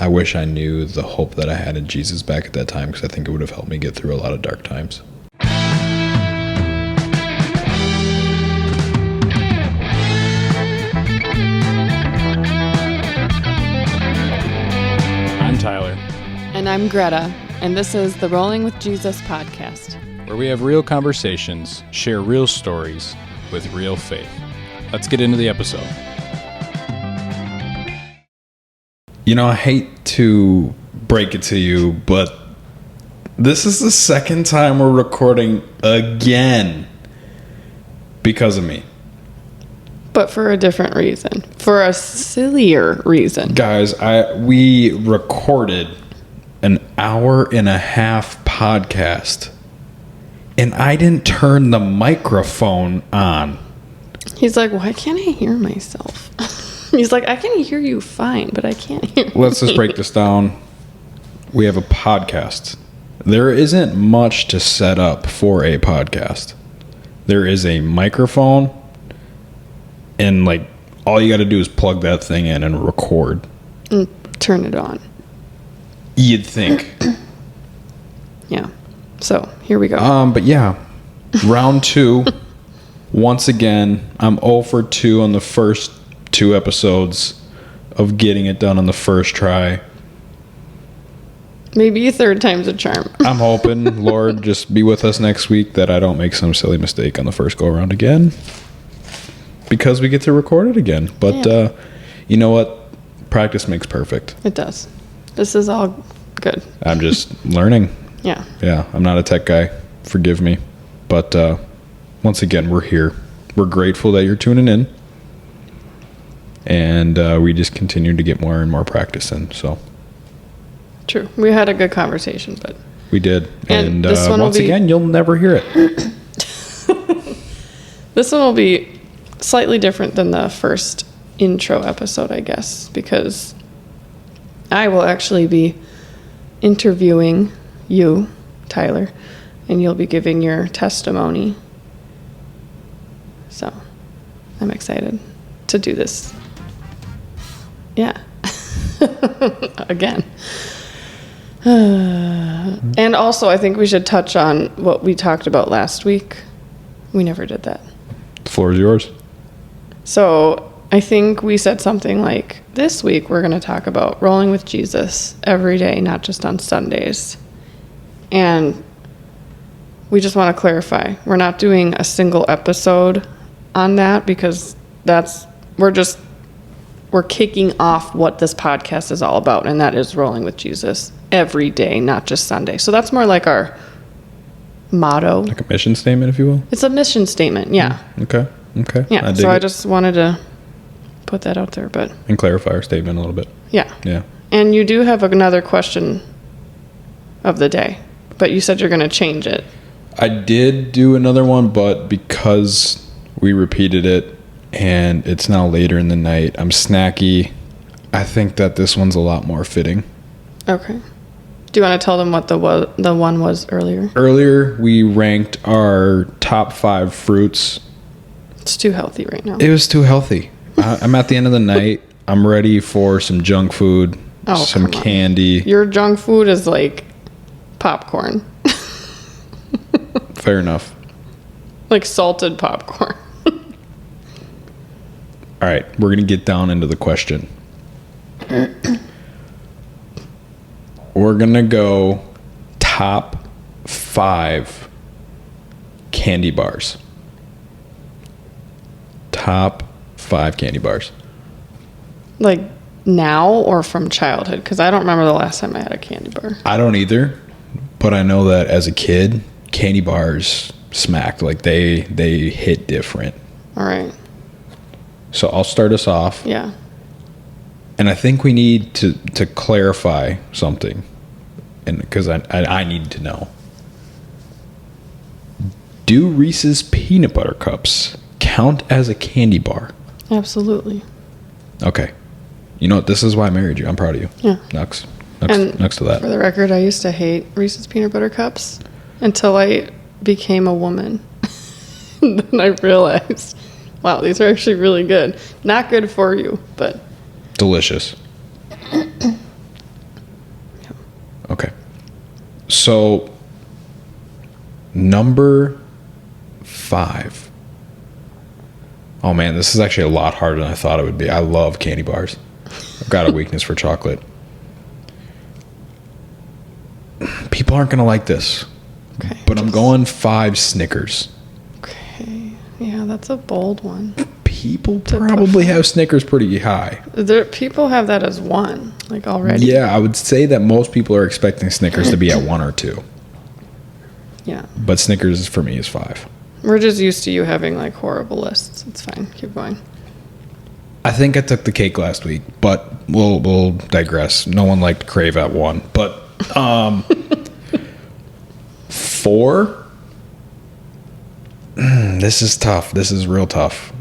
I wish I knew the hope that I had in Jesus back at that time, because I think it would have helped me get through a lot of dark times. I'm Tyler. And I'm Greta, and this is the Rolling with Jesus podcast, Where we have real conversations, share real stories with real faith. Let's get into the episode. You know, I hate to break it to you, but this is the second time we're recording again because of me. but for a different reason, for a sillier reason. Guys, we recorded an 1.5-hour podcast, and I didn't turn the microphone on. He's like, why can't I hear myself? He's like, I can hear you fine, but I can't hear Let's just break this down. We have a podcast. There isn't much to set up for a podcast. There is a microphone, and like all you got to do is plug that thing in and record. and turn it on. You'd think. Yeah. So here we go. But yeah, round 2. Once again, I'm 0 for 2 on the first 2 episodes of getting it done on the first try. Maybe a third time's a charm. I'm hoping, Lord, just be with us next week that I don't make some silly mistake on the first go around again, because we get to record it again. But Yeah. you know what? Practice makes perfect. It does. This is all good. I'm just learning. Yeah. Yeah, I'm not a tech guy. Forgive me. But once again, we're here. We're grateful that you're tuning in. And we just continue to get more and more practice in. So True. We had a good conversation, but we did. And And this one will once be- again, you'll never hear it. this one will be slightly different than the first intro episode, I guess, because I will actually be interviewing you, Tyler, and you'll be giving your testimony. So I'm excited to do this. Yeah. Again. And also, I think we should touch on what we talked about last week. We never did that. The floor is yours. So I think we said something like, this week we're going to talk about rolling with Jesus every day, not just on Sundays. And we just want to clarify, we're not doing a single episode on that, because we're kicking off what this podcast is all about, and that is rolling with Jesus every day, not just Sunday. So that's more like our motto. Like a mission statement, if you will. It's a mission statement, yeah. Okay. Yeah, dig so I it. just wanted to put that out there, but And clarify our statement a little bit. yeah. Yeah. And you do have another question of the day, but you said you're going to change it. I did do another one, but because we repeated it and it's now later in the night, I'm snacky. I think that this one's a lot more fitting. Okay. Do you want to tell them what the one was earlier? Earlier, we ranked our top 5 fruits. It's too healthy right now. It was too healthy. I'm at the end of the night. I'm ready for some junk food, some come on. candy. Your junk food is like popcorn, Fair enough. like salted popcorn. All right, we're going to get down into the question. We're going to go top 5 candy bars. Top 5 candy bars. Like now or from childhood? Because I don't remember the last time I had a candy bar. I don't either, but I know that as a kid, candy bars smacked. Like they hit different. All right. So I'll start us off. Yeah. And I think we need to clarify something, and because I need to know. Do Reese's peanut butter cups count as a candy bar? Absolutely. Okay. You know what? This is why I married you. I'm proud of you. Yeah. Next And to that. For the record, I used to hate Reese's peanut butter cups until I became a woman. Then I realized, wow, these are actually really good. Not good for you, but Delicious. So, number 5. Oh man, this is actually a lot harder than I thought it would be. I love candy bars. I've got a weakness for chocolate. People aren't going to like this. Okay. But I'm going 5 Snickers. Okay. Yeah, that's a bold one. People probably have Snickers pretty high. People have that as 1, like already. Yeah, I would say that most people are expecting Snickers to be at 1 or 2. Yeah. But Snickers for me is 5. We're just used to you having like horrible lists. It's fine. Keep going. I think I took the cake last week, but we'll digress. No one liked Crave at 1. But 4? This is tough. This is real tough.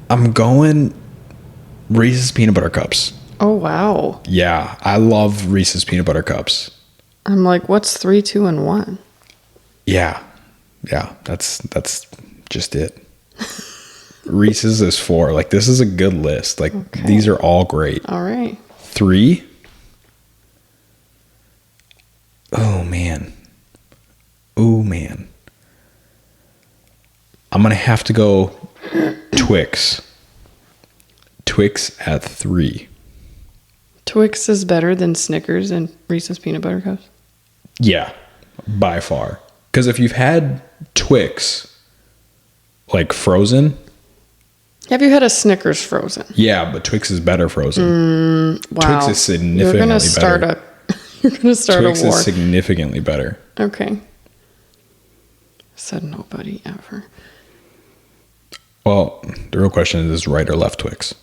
I'm going Reese's Peanut Butter Cups. Oh, wow. Yeah, I love Reese's Peanut Butter Cups. I'm like, what's 3, 2, and 1? Yeah, that's just it. Reese's is 4. Like, this is a good list. Like, Okay. These are all great. All right. 3. Oh, man. I'm going to have to go Twix. Twix at 3. Twix is better than Snickers and Reese's Peanut Butter Cups. Yeah, by far. Because if you've had Twix, like frozen, Have you had a Snickers frozen? yeah, but Twix is better frozen. Wow. Twix is significantly You're gonna better. start you're gonna start Twix a war. is significantly better. Okay. Said nobody ever. Well, the real question is right or left Twix?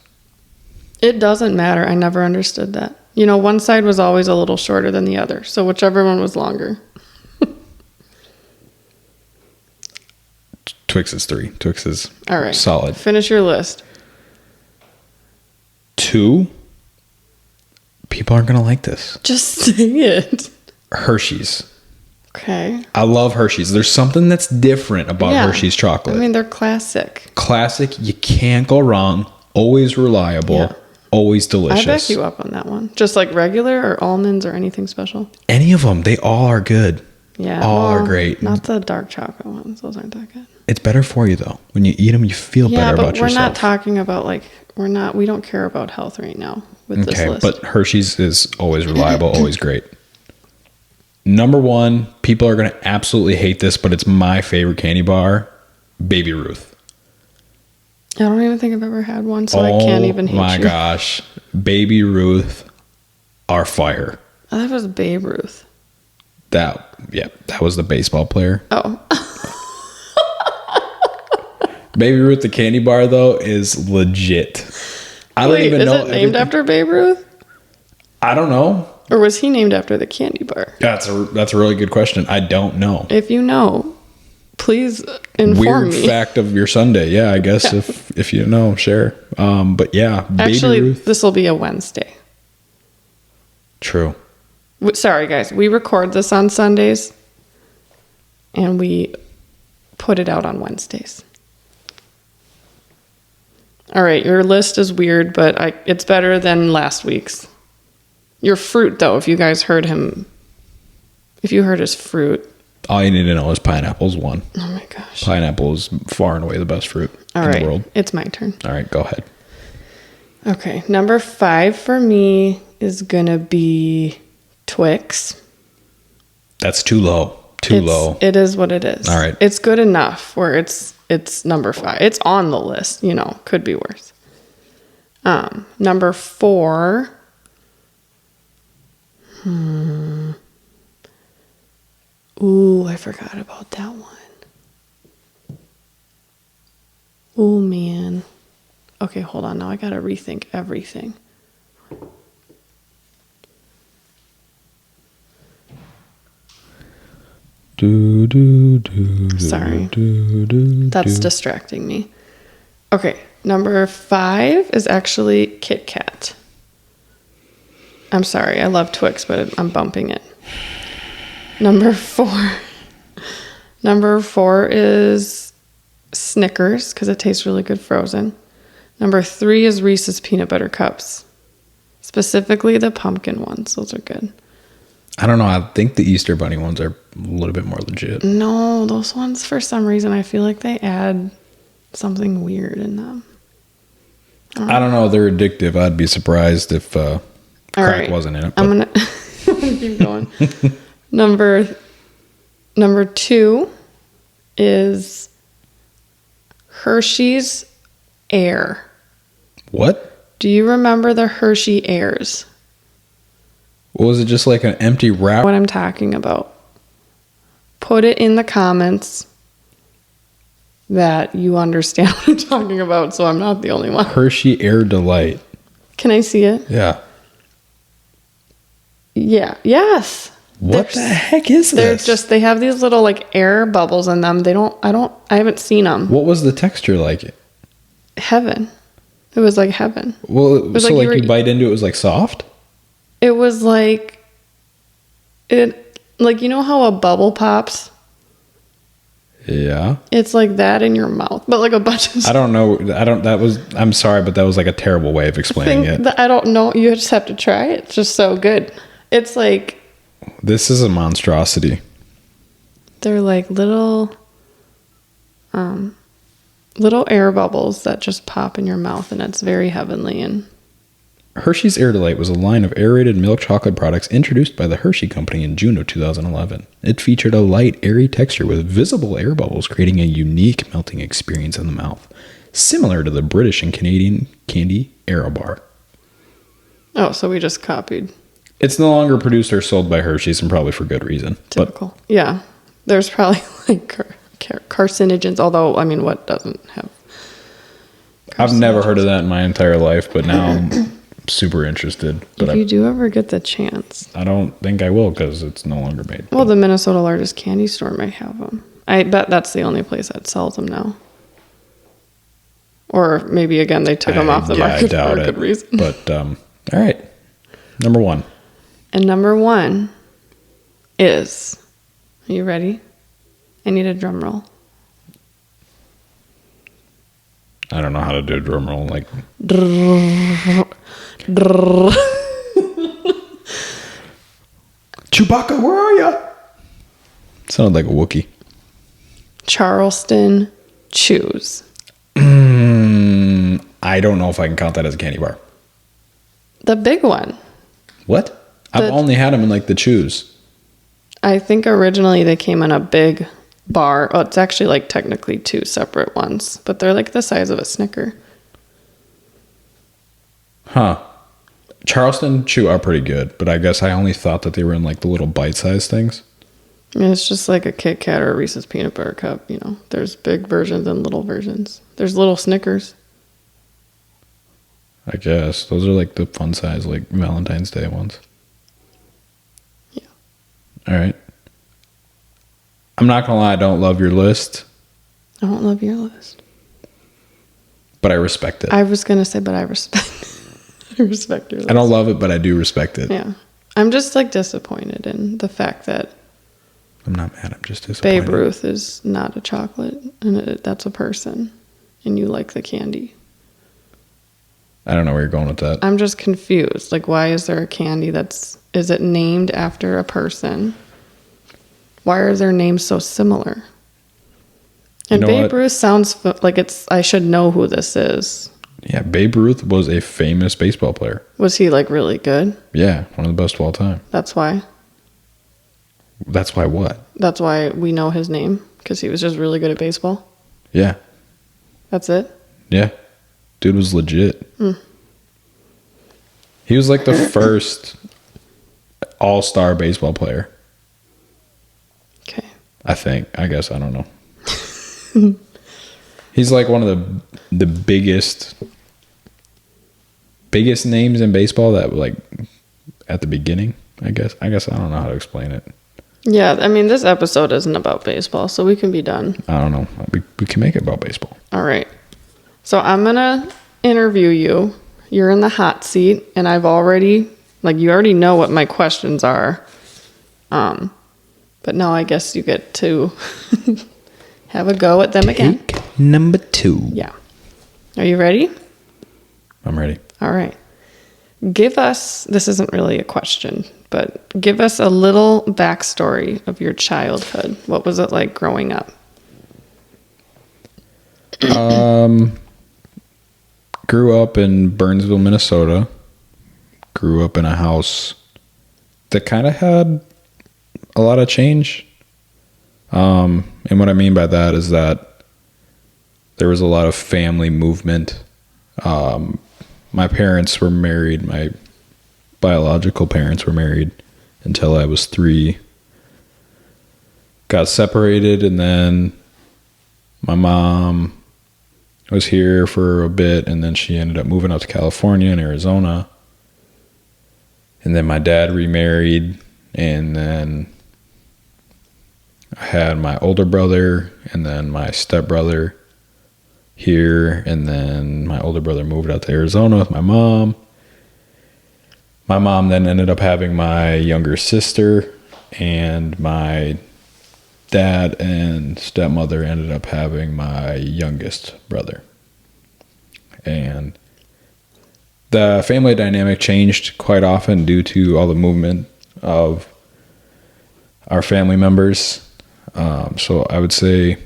It doesn't matter. I never understood that. You know, one side was always a little shorter than the other, so whichever one was longer. Twix is 3. Twix is All right. solid. Finish your list. 2. People aren't going to like this. Just say it. Hershey's. Okay. I love Hershey's. There's something that's different about Yeah. Hershey's chocolate. I mean, they're classic. Classic. You can't go wrong. Always reliable. Yeah. Always I delicious. back you up on that one. Just like regular or almonds or anything special. Any of them. They all are good. Yeah. All are well, great. Not the dark chocolate ones. Those aren't that good. It's better for you, though. When you eat them, you feel Yeah, better but about we're yourself. not talking about like we don't care about health right now with this Okay, list. but Hershey's is always reliable, always great. Number 1, people are going to absolutely hate this, but it's my favorite candy bar, Baby Ruth. I don't even think I've ever had one, so I can't even hate Oh my you. gosh. Baby Ruth are fire. Oh, that was Babe Ruth. That was the baseball player. Oh, Baby Ruth, the candy bar, though, is legit. I don't wait, even is know. it named after Babe Ruth? I don't know. Or was he named after the candy bar? That's a really good question. I don't know. If you know, please inform Weird me. fact of your Sunday. Yeah, I guess Yeah. if you know, share. But yeah, Actually, Baby Ruth. this will be a Wednesday. True. Sorry, guys. We record this on Sundays, and we put it out on Wednesdays. All right, your list is weird, but it's better than last week's. Your fruit, though, if you guys heard him, if you heard his fruit. All you need to know is pineapple's 1. Oh my gosh. Pineapple is far and away the best fruit All in right, the world. it's my turn. All right, go ahead. Okay, number 5 for me is gonna be Twix. That's too low. Too low. It is what it is. All right. It's good enough where it's number 5. It's on the list, could be worse. Number 4. Ooh, I forgot about that one. Oh man. Okay, hold on. Now I gotta rethink everything. Sorry. That's distracting me. Okay, number 5 is actually Kit Kat. I'm sorry, I love Twix, but I'm bumping it. Number 4. Number 4 is Snickers, because it tastes really good frozen. Number 3 is Reese's Peanut Butter Cups. Specifically the pumpkin ones. Those are good. I don't know. I think the Easter Bunny ones are a little bit more legit. No, those ones, for some reason, I feel like they add something weird in them. I don't know. They're addictive. I'd be surprised if crack right. wasn't in it. I'm gonna keep going. Number 2 is Hershey's Air. What? Do you remember the Hershey Airs? Was it just like an empty wrap? What I'm talking about. Put it in the comments that you understand what I'm talking about, so I'm not the only one. Hershey Air Delight. Can I see it? Yeah. Yeah. Yes. What the heck is this? They have these little like air bubbles in them. I haven't seen them. What was the texture like? Heaven. It was like heaven. Well, it was like so you bite into it, was like soft? It was like, you know how a bubble pops? Yeah. It's like that in your mouth, but like a bunch of I don't know. I'm sorry, but that was like a terrible way of explaining it. I don't know. You just have to try it. It's just so good. It's like, This is a monstrosity. they're like little air bubbles that just pop in your mouth, and it's very heavenly. And Hershey's Air Delight was a line of aerated milk chocolate products introduced by the Hershey Company in June of 2011. It featured a light, airy texture with visible air bubbles, creating a unique melting experience in the mouth, similar to the British and Canadian candy Aerobar. oh, so we just copied. It's no longer produced or sold by Hershey's, and probably for good reason. Typical. Yeah. There's probably like carcinogens, although, I mean, what doesn't have? I've never heard of that in my entire life, but now I'm super interested. But If you do ever get the chance. I don't think I will because it's no longer made. Well, the Minnesota largest candy store might have them. I bet that's the only place that sells them now. Or maybe, again, they took them off the market for a good reason. But, all right. Number 1. And number 1 is, are you ready? I need a drum roll. I don't know how to do a drum roll. Like, Chewbacca, where are you? Sounded like a Wookiee. Charleston Chews. I don't know if I can count that as a candy bar. The big one. What? I've only had them in like the chews. I think originally they came in a big bar. Oh, it's actually like technically 2 separate ones, but they're like the size of a Snicker. Huh. Charleston Chew are pretty good, but I guess I only thought that they were in like the little bite-sized things. I mean, it's just like a Kit Kat or a Reese's Peanut Butter Cup, you know. There's big versions and little versions. There's little Snickers. I guess. Those are like the fun size, like Valentine's Day ones. Yeah. All right. I'm not going to lie, I don't love your list, I don't love your list. but I respect it. I was going to say, but I respect I respect your list. I don't love it, but I do respect it. Yeah. I'm just like disappointed in the fact that I'm not mad. I'm just disappointed. Babe Ruth is not a chocolate, and that's a person, and you like the candy. I don't know where you're going with that. I'm just confused. Like, why is there a candy is it named after a person? Why are their names so similar? And You know Babe what? Ruth sounds like I should know who this is. Yeah, Babe Ruth was a famous baseball player. Was he like really good? Yeah, one of the best of all time. That's why. That's why what? That's why we know his name, because he was just really good at baseball. Yeah. That's it. Yeah. Dude was legit. He was like the first all-star baseball player, Okay. I think. I guess. I don't know. He's like one of the biggest names in baseball that like at the beginning, I guess. I don't know how to explain it. Yeah, I mean, this episode isn't about baseball, so we can be done. I don't know. We can make it about baseball. All right. So I'm going to interview you. You're in the hot seat, and you already know what my questions are. But now I guess you get to have a go at them again. Take number 2. Yeah. Are you ready? I'm ready. All right. Give us, this isn't really a question, but give us a little backstory of your childhood. What was it like growing up? Grew up in Burnsville, Minnesota. Grew up in a house that kind of had a lot of change. And what I mean by that is that there was a lot of family movement. My parents were married. My biological parents were married until I was 3. Got separated, and then my mom was here for a bit, and then she ended up moving out to California and Arizona. And then my dad remarried, and then I had my older brother and then my stepbrother here, and then my older brother moved out to Arizona with my mom. My mom then ended up having my younger sister, and my dad and stepmother ended up having my youngest brother. And the family dynamic changed quite often due to all the movement of our family members. So I would say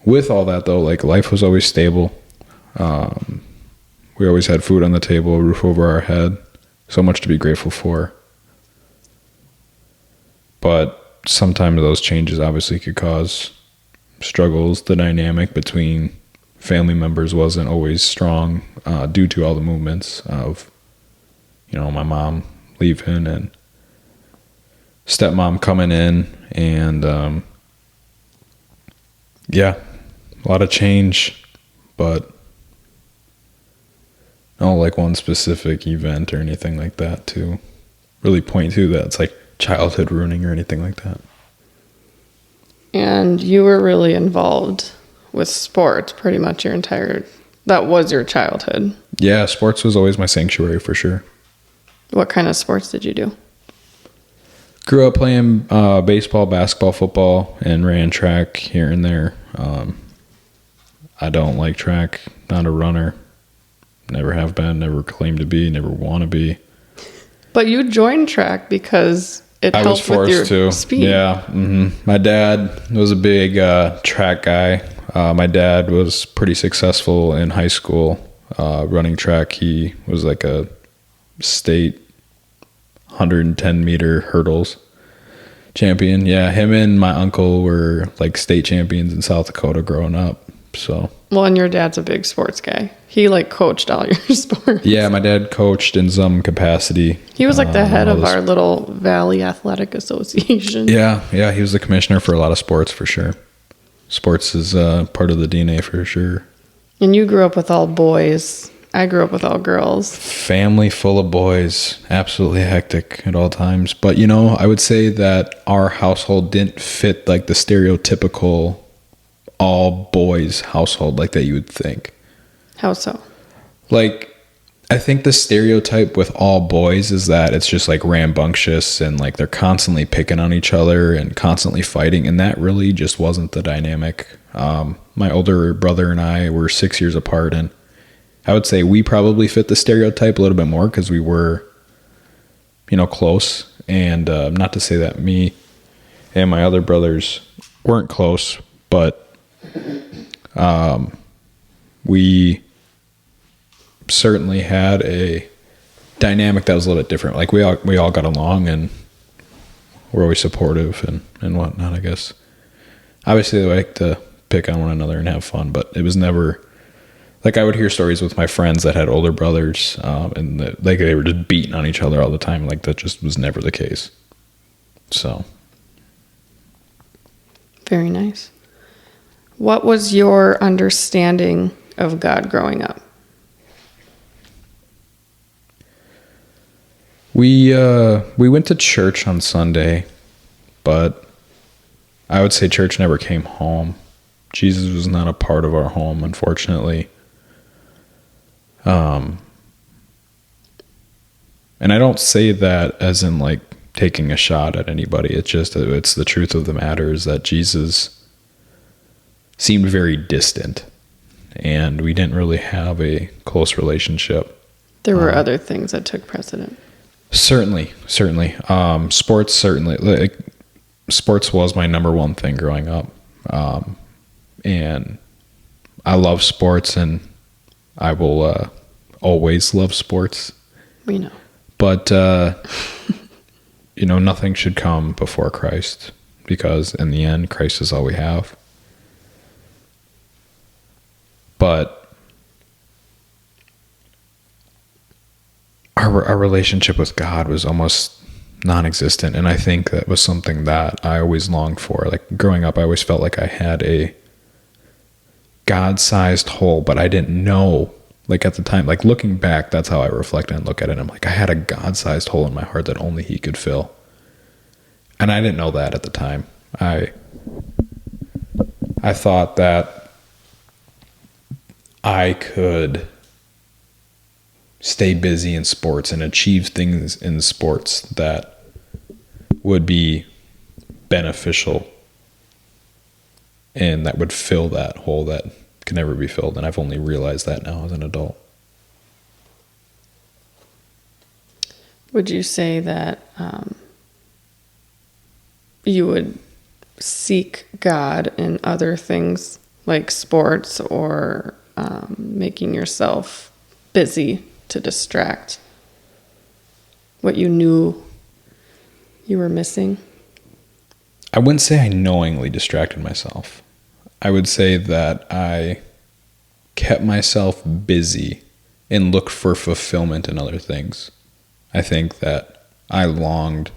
with all that though, like life was always stable. We always had food on the table, a roof over our head, so much to be grateful for. But sometimes those changes obviously could cause struggles. The dynamic between family members wasn't always strong due to all the movements of, my mom leaving and stepmom coming in, and a lot of change, but not like one specific event or anything like that to really point to that's like childhood ruining or anything like that. And you were really involved with sports pretty much that was your childhood. Yeah, sports was always my sanctuary for sure. What kind of sports did you do? Grew up playing baseball, basketball, football, and ran track here and there. I don't like track, not a runner. Never have been, never claimed to be, never want to be. But you joined track because it I was helped with forced your to. speed. Yeah. My dad was a big track guy. My dad was pretty successful in high school running track. He was like a state 110 meter hurdles champion. Yeah, him and my uncle were like state champions in South Dakota growing up. So. Well, and your dad's a big sports guy. He coached all your sports. Yeah, my dad coached in some capacity. He was like the head of our little Valley Athletic Association. Yeah, he was the commissioner for a lot of sports for sure. Sports is part of the DNA for sure. And you grew up with all boys. I grew up with all girls. Family full of boys, absolutely hectic at all times. But I would say that our household didn't fit like the stereotypical all boys household like that you would think. How so? Like, I think the stereotype with all boys is that it's just like rambunctious and like they're constantly picking on each other and constantly fighting, and that really just wasn't the dynamic. My older brother and I were 6 years apart, and I would say we probably fit the stereotype a little bit more because we were, close. And not to say that me and my other brothers weren't close, but we certainly had a dynamic that was a little bit different. Like we all got along and we're always supportive and whatnot, I guess. Obviously, they like to pick on one another and have fun, but it was never like I would hear stories with my friends that had older brothers and they were just beating on each other all the time. Like that just was never the case. So. Very nice. What was your understanding of God growing up? We went to church on Sunday, but I would say church never came home. Jesus was not a part of our home, unfortunately. And I don't say that as in like taking a shot at anybody. It's the truth of the matter is that Jesus seemed very distant, and we didn't really have a close relationship. There were other things that took precedent. Certainly. Sports, certainly. Like, sports was my number one thing growing up. And I love sports, and I will always love sports. We know. But, nothing should come before Christ, because in the end, Christ is all we have. But our relationship with God was almost non-existent, and I think that was something that I always longed for. Like, growing up, I always felt like I had a God-sized hole, but I didn't know, like, at the time, like, looking back, that's how I reflect and look at it. I'm like, I had a God-sized hole in my heart that only he could fill, and I didn't know that at the time. I thought that I could stay busy in sports and achieve things in sports that would be beneficial and that would fill that hole that can never be filled. And I've only realized that now as an adult. Would you say that you would seek God in other things like sports or making yourself busy to distract what you knew you were missing? I wouldn't say I knowingly distracted myself. I would say that I kept myself busy and looked for fulfillment in other things. I think that I longed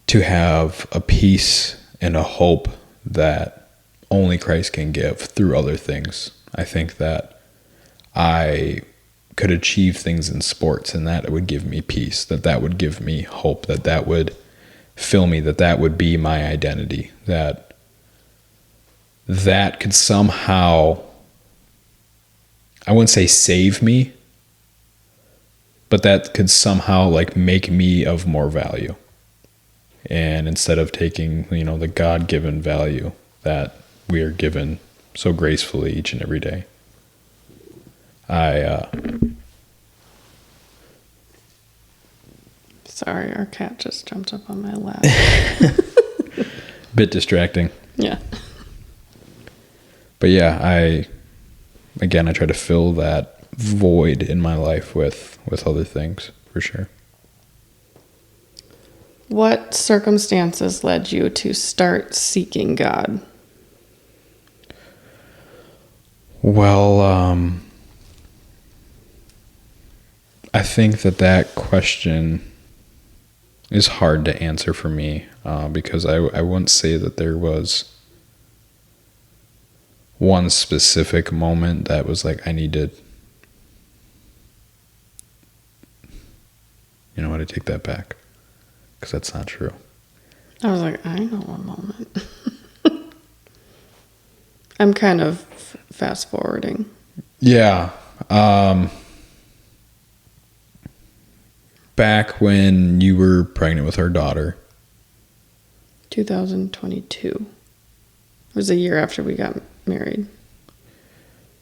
to have a peace and a hope that only Christ can give through other things. I think that I could achieve things in sports, and that would give me peace, that would give me hope, that would fill me, that would be my identity, that could somehow, I wouldn't say save me, but that could somehow like make me of more value. And instead of taking, the God-given value that we are given so gracefully each and every day, Sorry, our cat just jumped up on my lap. Bit distracting. Yeah. But yeah, I try to fill that void in my life with other things, for sure. What circumstances led you to start seeking God? Well, I think that question is hard to answer for me because I wouldn't say that there was one specific moment that was like, I need to, I take that back, because that's not true. I was like, I know one moment. I'm kind of fast forwarding. Yeah. Back when you were pregnant with our daughter. 2022. It was a year after we got married.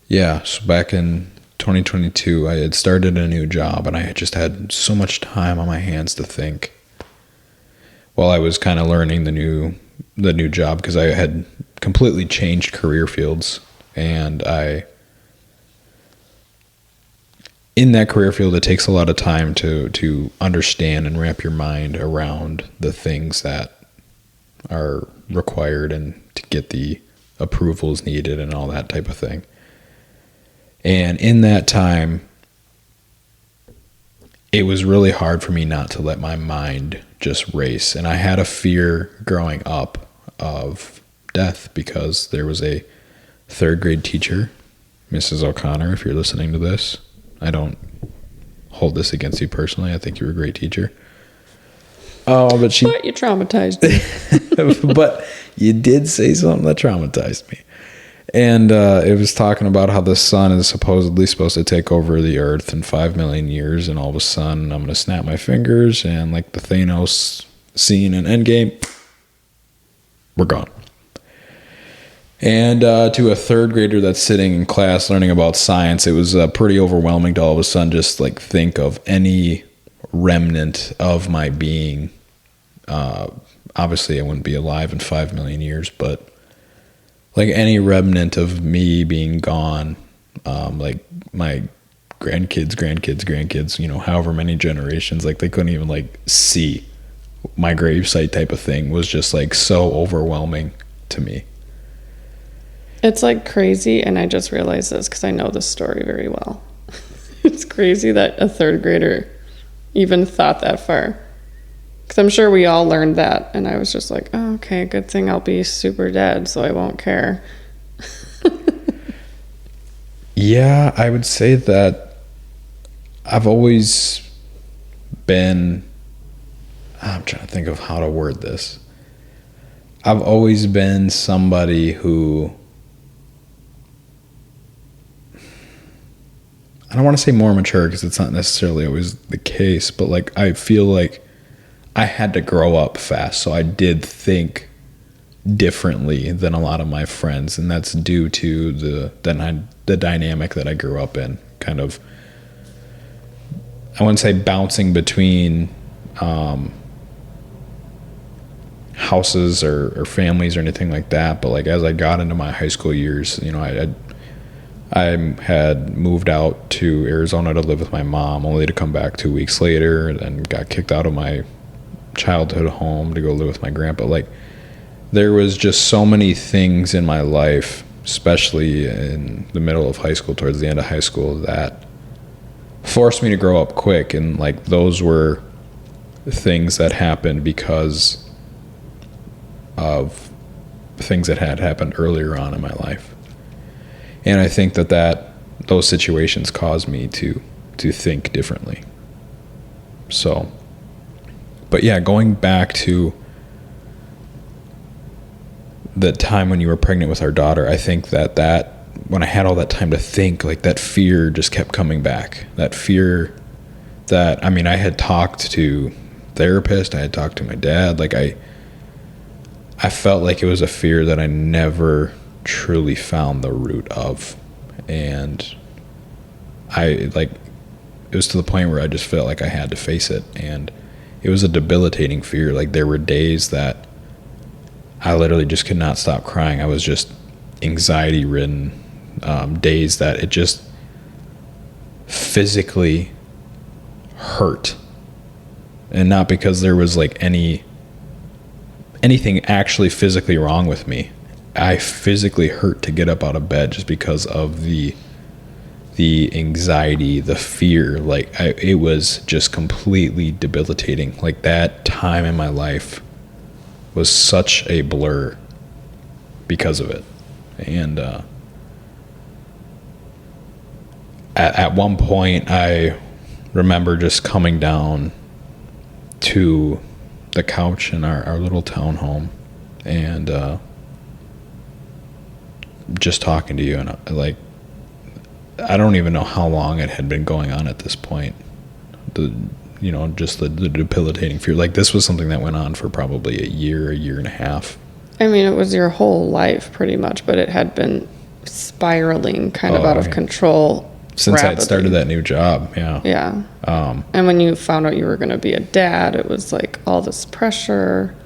Yeah, so back in 2022, I had started a new job, and I had just had so much time on my hands to think while I was kind of learning the new job, because I had completely changed career fields, and in that career field, it takes a lot of time to understand and wrap your mind around the things that are required and to get the approvals needed and all that type of thing. And in that time, it was really hard for me not to let my mind just race. And I had a fear growing up of death, because there was a third grade teacher, Mrs. O'Connor, if you're listening to this. I don't hold this against you personally. I think you were a great teacher. Oh, but you traumatized me. But you did say something that traumatized me. And it was talking about how the sun is supposedly supposed to take over the earth in 5 million years, and all of a sudden I'm going to snap my fingers, and like the Thanos scene in Endgame, we're gone. And to a third grader that's sitting in class learning about science, it was pretty overwhelming to all of a sudden just like think of any remnant of my being. Obviously, I wouldn't be alive in 5 million years, but like any remnant of me being gone, like my grandkids, however many generations, like they couldn't even like see my gravesite type of thing was just like so overwhelming to me. It's like crazy, and I just realized this because I know this story very well. It's crazy that a third grader even thought that far. Because I'm sure we all learned that, and I was just like, oh, okay, good thing I'll be super dead, so I won't care. Yeah, I would say that I've always been, I'm trying to think of how to word this. I've always been somebody who, I don't want to say more mature because it's not necessarily always the case, but like I feel like I had to grow up fast, so I did think differently than a lot of my friends, and that's due to the dynamic that I grew up in. Kind of, I wouldn't say bouncing between houses or families or anything like that, but like as I got into my high school years, I had moved out to Arizona to live with my mom, only to come back 2 weeks later, and got kicked out of my childhood home to go live with my grandpa. Like, there was just so many things in my life, especially in the middle of high school, towards the end of high school, that forced me to grow up quick. And like those were things that happened because of things that had happened earlier on in my life. And I think that those situations caused me to think differently. So, but yeah, going back to the time when you were pregnant with our daughter, I think that when I had all that time to think, like that fear just kept coming back. That fear that, I mean, I had talked to therapist, I had talked to my dad, like I felt like it was a fear that I never truly found the root of. And it was to the point where I just felt like I had to face it. And it was a debilitating fear. Like there were days that I literally just could not stop crying. I was just anxiety ridden, days that it just physically hurt. And not because there was like anything actually physically wrong with me. I physically hurt to get up out of bed just because of the anxiety, the fear. Like it was just completely debilitating. Like that time in my life was such a blur because of it. And at one point, I remember just coming down to the couch in our little townhome and just talking to you, and like I don't even know how long it had been going on at this point. Just the debilitating fear. Like this was something that went on for probably a year and a half. I mean, it was your whole life pretty much, but it had been spiraling kind of out of control since rapidly. I'd started that new job. Yeah. And when you found out you were going to be a dad, it was like all this pressure.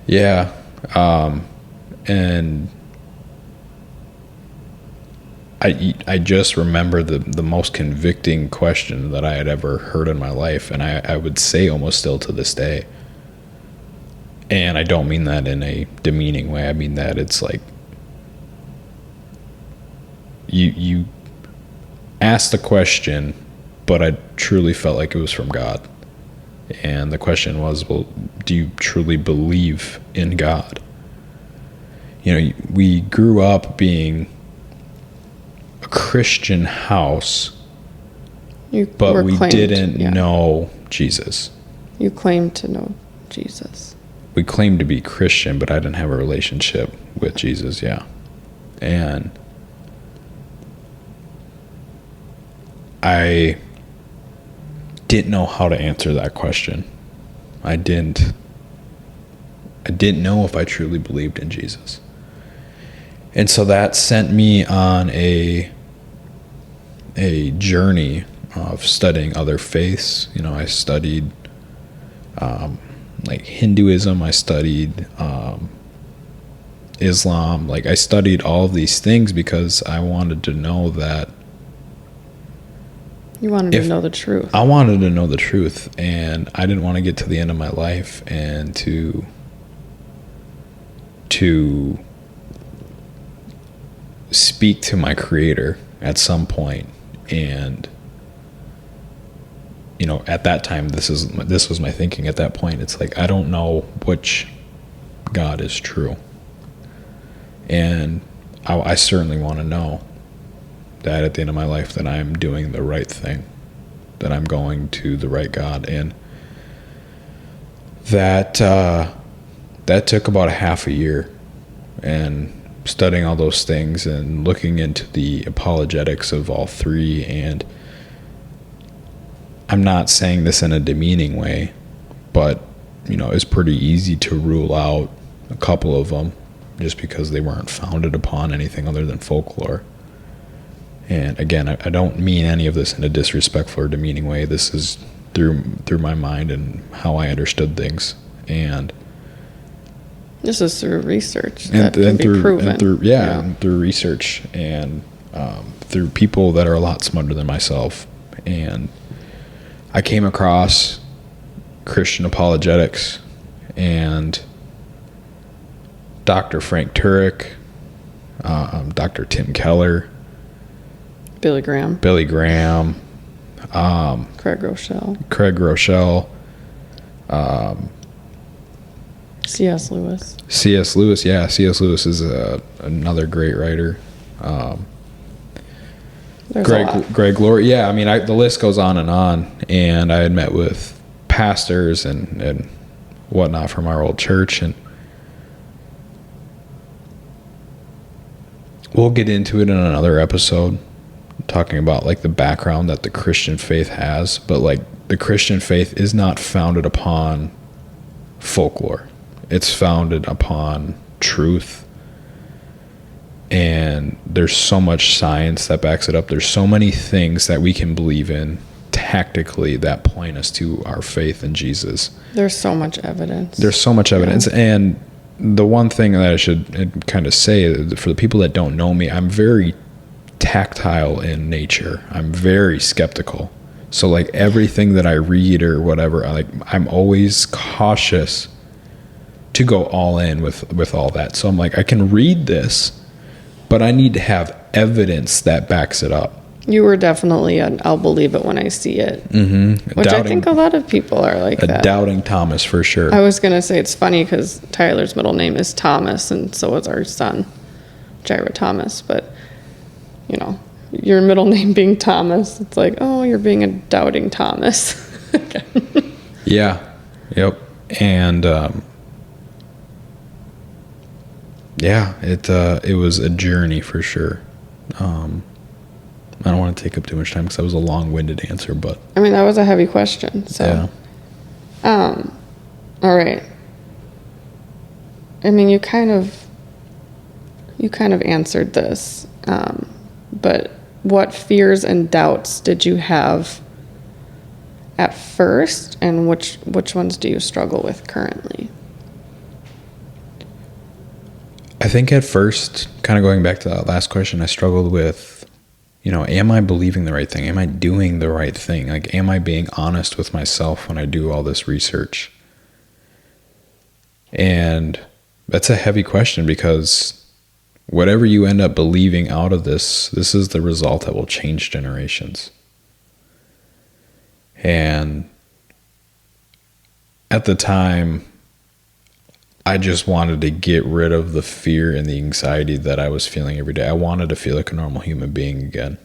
Yeah. And I just remember the most convicting question that I had ever heard in my life, and I would say almost still to this day. And I don't mean that in a demeaning way. I mean that it's like you asked the question, but I truly felt like it was from God. And the question was, well, do you truly believe in God? We grew up being a Christian house, but we didn't know Jesus. You claimed to know Jesus. We claimed to be Christian, but I didn't have a relationship with Jesus, yeah. And I didn't know how to answer that question. I didn't know if I truly believed in Jesus. And so that sent me on a journey of studying other faiths. You know, I studied like Hinduism, I studied Islam. Like I studied all of these things because I wanted to know that. You wanted to know the truth. I wanted to know the truth, and I didn't want to get to the end of my life and to speak to my creator at some point. And you know, at that time, this was my thinking at that point. It's like, I don't know which God is true, and I certainly want to know that at the end of my life that I'm doing the right thing, that I'm going to the right God. And that took about a half a year, and studying all those things and looking into the apologetics of all three. And I'm not saying this in a demeaning way, but you know, it's pretty easy to rule out a couple of them just because they weren't founded upon anything other than folklore. And again, I don't mean any of this in a disrespectful or demeaning way. This is through my mind and how I understood things. And this is through research that can be proven. And through research, and through people that are a lot smarter than myself. And I came across Christian apologetics and Dr. Frank Turek, Dr. Tim Keller, Billy Graham, Craig Rochelle, C.S. Lewis. C.S. Lewis, yeah. C.S. Lewis is another great writer. Greg Laurie. Yeah, I mean, the list goes on. And I had met with pastors and whatnot from our old church. And we'll get into it in another episode, talking about like the background that the Christian faith has. But like the Christian faith is not founded upon folklore. It's founded upon truth. And there's so much science that backs it up. There's so many things that we can believe in tactically that point us to our faith in Jesus. There's so much evidence. Yeah. And the one thing that I should kind of say, for the people that don't know me, I'm very tactile in nature. I'm very skeptical. So like everything that I read or whatever, I'm always cautious to go all in with all that. So I'm like, I can read this, but I need to have evidence that backs it up. You were definitely I'll believe it when I see it. Mm-hmm. Which I think a lot of people are like that. Doubting Thomas for sure. I was going to say it's funny because Tyler's middle name is Thomas, and so is our son, Jaira Thomas. But, you know, your middle name being Thomas, it's like, oh, you're being a doubting Thomas. Yeah. Yep. And yeah, it was a journey for sure. I don't want to take up too much time because that was a long-winded answer, but I mean, that was a heavy question. So, yeah. All right. I mean, you kind of answered this, but what fears and doubts did you have at first, and which ones do you struggle with currently? I think at first, kind of going back to that last question, I struggled with, you know, am I believing the right thing? Am I doing the right thing? Like, am I being honest with myself when I do all this research? And that's a heavy question, because whatever you end up believing out of this is the result that will change generations. And at the time, I just wanted to get rid of the fear and the anxiety that I was feeling every day. I wanted to feel like a normal human being again.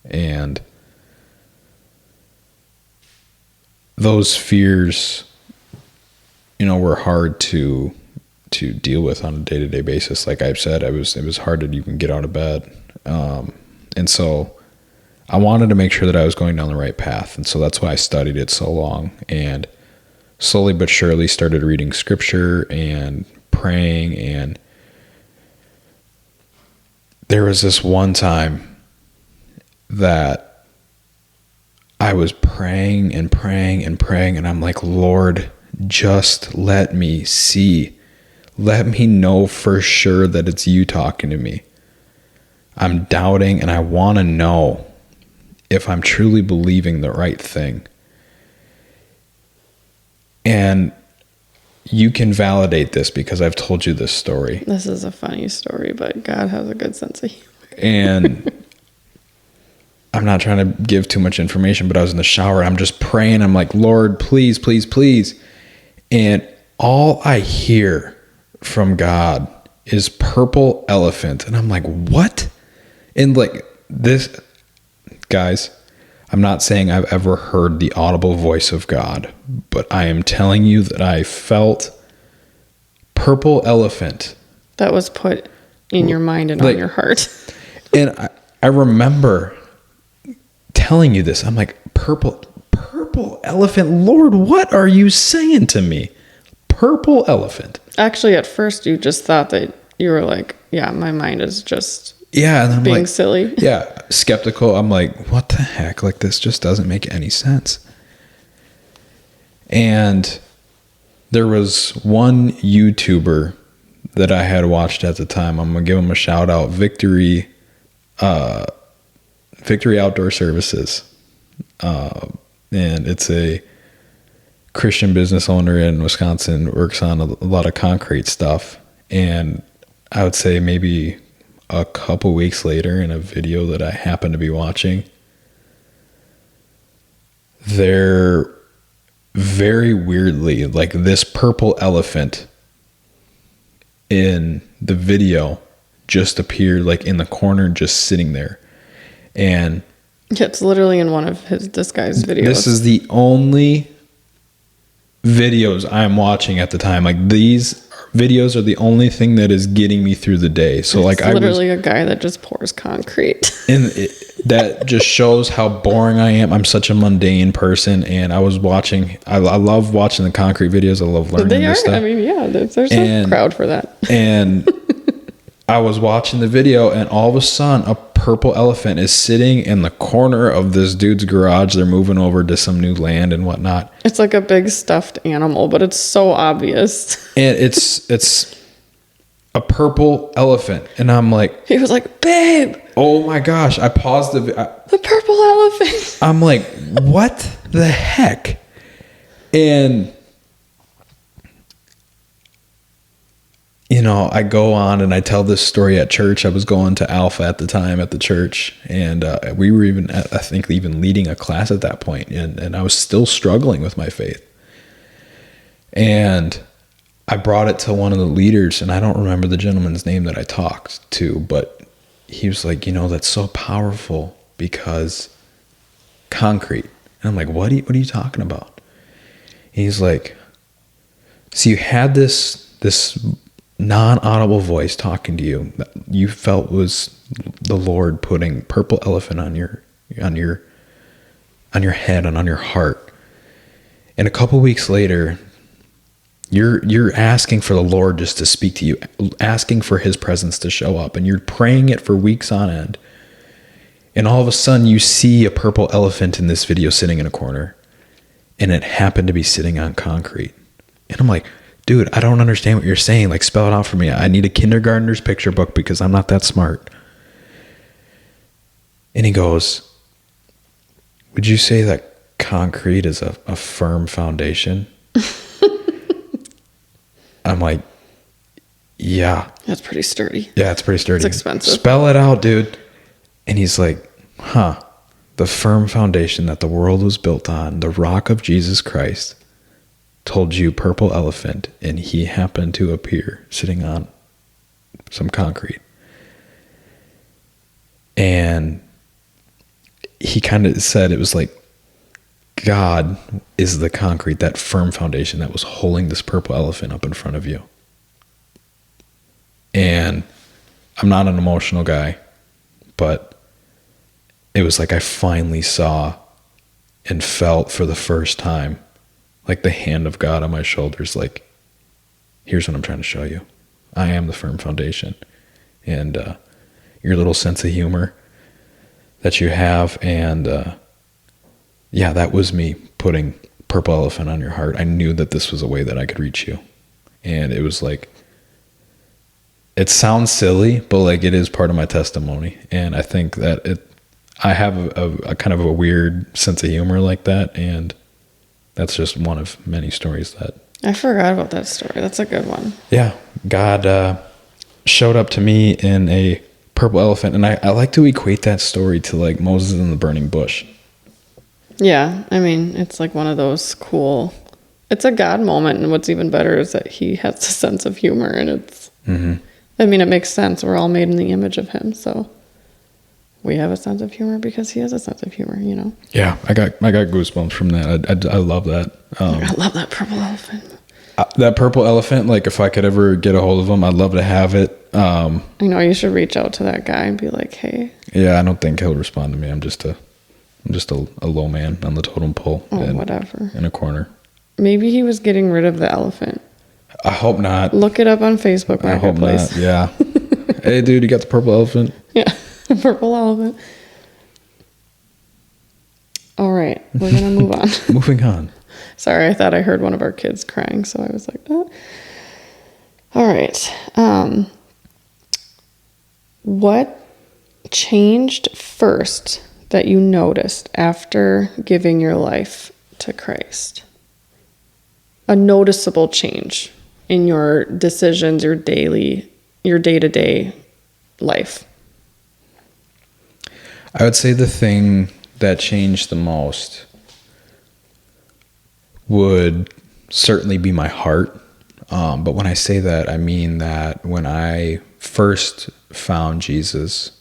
And those fears, you know, were hard to deal with on a day-to-day basis. Like I've said, it was hard to even get out of bed. And so I wanted to make sure that I was going down the right path. And so that's why I studied it so long, and slowly but surely started reading scripture and praying and there was this one time that I was praying and praying and praying, and I'm like, Lord, just let me see. Let me know for sure that it's you talking to me. I'm doubting, and I want to know if I'm truly believing the right thing. And you can validate this because I've told you this story. This is a funny story, but God has a good sense of humor. And I'm not trying to give too much information, but I was in the shower. I'm just praying. I'm like, Lord, please, please, please. And all I hear from God is purple elephant. And I'm like, what? And like this, guys, I'm not saying I've ever heard the audible voice of God, but I am telling you that I felt purple elephant. That was put in your mind and Like, on your heart. And I remember telling you this. I'm like, purple elephant. Lord, what are you saying to me? Purple elephant. Actually, at first, you just thought that you were like, yeah, my mind is just Yeah. And I'm being like, silly. yeah, skeptical. I'm like, what the heck? Like, this just doesn't make any sense. And there was one YouTuber that I had watched at the time. I'm going to give him a shout out. Victory Outdoor Services. And it's a Christian business owner in Wisconsin, works on a lot of concrete stuff. And I would say maybe a couple weeks later, in a video that I happened to be watching, they're very weirdly, like, this purple elephant in the video just appeared like in the corner, just sitting there. And Yeah, it's literally in one of this guy's videos. this is the only videos I'm watching at the time. Like, these videos are the only thing that is getting me through the day. So like, It's literally a guy that just pours concrete. and that just shows how boring I am. I'm such a mundane person, and I was watching. I love watching the concrete videos. I love learning They are. this stuff. I mean, yeah, there's a crowd for that. And I was watching the video, and all of a sudden, a purple elephant is sitting in the corner of this dude's garage. They're moving over to some new land and whatnot. It's like a big stuffed animal, but it's so obvious. And it's a purple elephant, and I'm like, He was like, babe, oh my gosh! I paused the purple elephant. I'm like, what the heck? And you know, I go on and I tell this story at church. I was going to Alpha at the time at the church, and we were even, I think, even leading a class at that point, and I was still struggling with my faith. And I brought it to one of the leaders, and I don't remember the gentleman's name that I talked to, but he was like, you know, that's so powerful because concrete. And I'm like, what are you talking about? And he's like, so you had this non-audible voice talking to you that you felt was the Lord putting purple elephant on your head and on your heart. And a couple weeks later, you're asking for the Lord just to speak to you, asking for his presence to show up, and you're praying it for weeks on end. And all of a sudden you see a purple elephant in this video sitting in a corner, and it happened to be sitting on concrete. And I'm like, dude, I don't understand what you're saying. Like, spell it out for me. I need a kindergartner's picture book because I'm not that smart. And he goes, would you say that concrete is a firm foundation? I'm like, yeah. That's pretty sturdy. Yeah, it's pretty sturdy. It's expensive. Spell it out, dude. And he's like, the firm foundation that the world was built on, the rock of Jesus Christ, told you purple elephant, and he happened to appear sitting on some concrete. And he kind of said it was like God is the concrete, that firm foundation that was holding this purple elephant up in front of you. And I'm not an emotional guy, but it was like I finally saw and felt for the first time, like the hand of God on my shoulders, like, here's what I'm trying to show you. I am the firm foundation. And your little sense of humor that you have. And yeah, that was me putting Purple Elephant on your heart. I knew that this was a way that I could reach you. And it was like, it sounds silly, but like it is part of my testimony. And I think that I have a kind of a weird sense of humor like that. And that's just one of many stories that. I forgot about that story. That's a good one. Yeah. God showed up to me in a purple elephant. And I like to equate that story to like Moses in the burning bush. Yeah. I mean, it's like one of those cool, it's a God moment. And what's even better is that he has a sense of humor. And it's, I mean, it makes sense. We're all made in the image of him. So we have a sense of humor because he has a sense of humor, you know? Yeah. I got goosebumps from that. I love that. I love that purple elephant. That purple elephant, like if I could ever get a hold of him, I'd love to have it. I know you should reach out to that guy and be like, hey. Yeah, I don't think he'll respond to me. I'm just a low man on the totem pole. Oh, whatever. In a corner. Maybe he was getting rid of the elephant. I hope not. Look it up on Facebook Marketplace. I hope not, yeah. Hey, dude, you got the purple elephant? Yeah, purple elephant. All right, we're going to move on. Moving on. Sorry, I thought I heard one of our kids crying, so I was like, oh. All right. What changed first that you noticed after giving your life to Christ? A noticeable change in your decisions, your day-to-day life. I would say the thing that changed the most would certainly be my heart. But when I say that, I mean that when I first found Jesus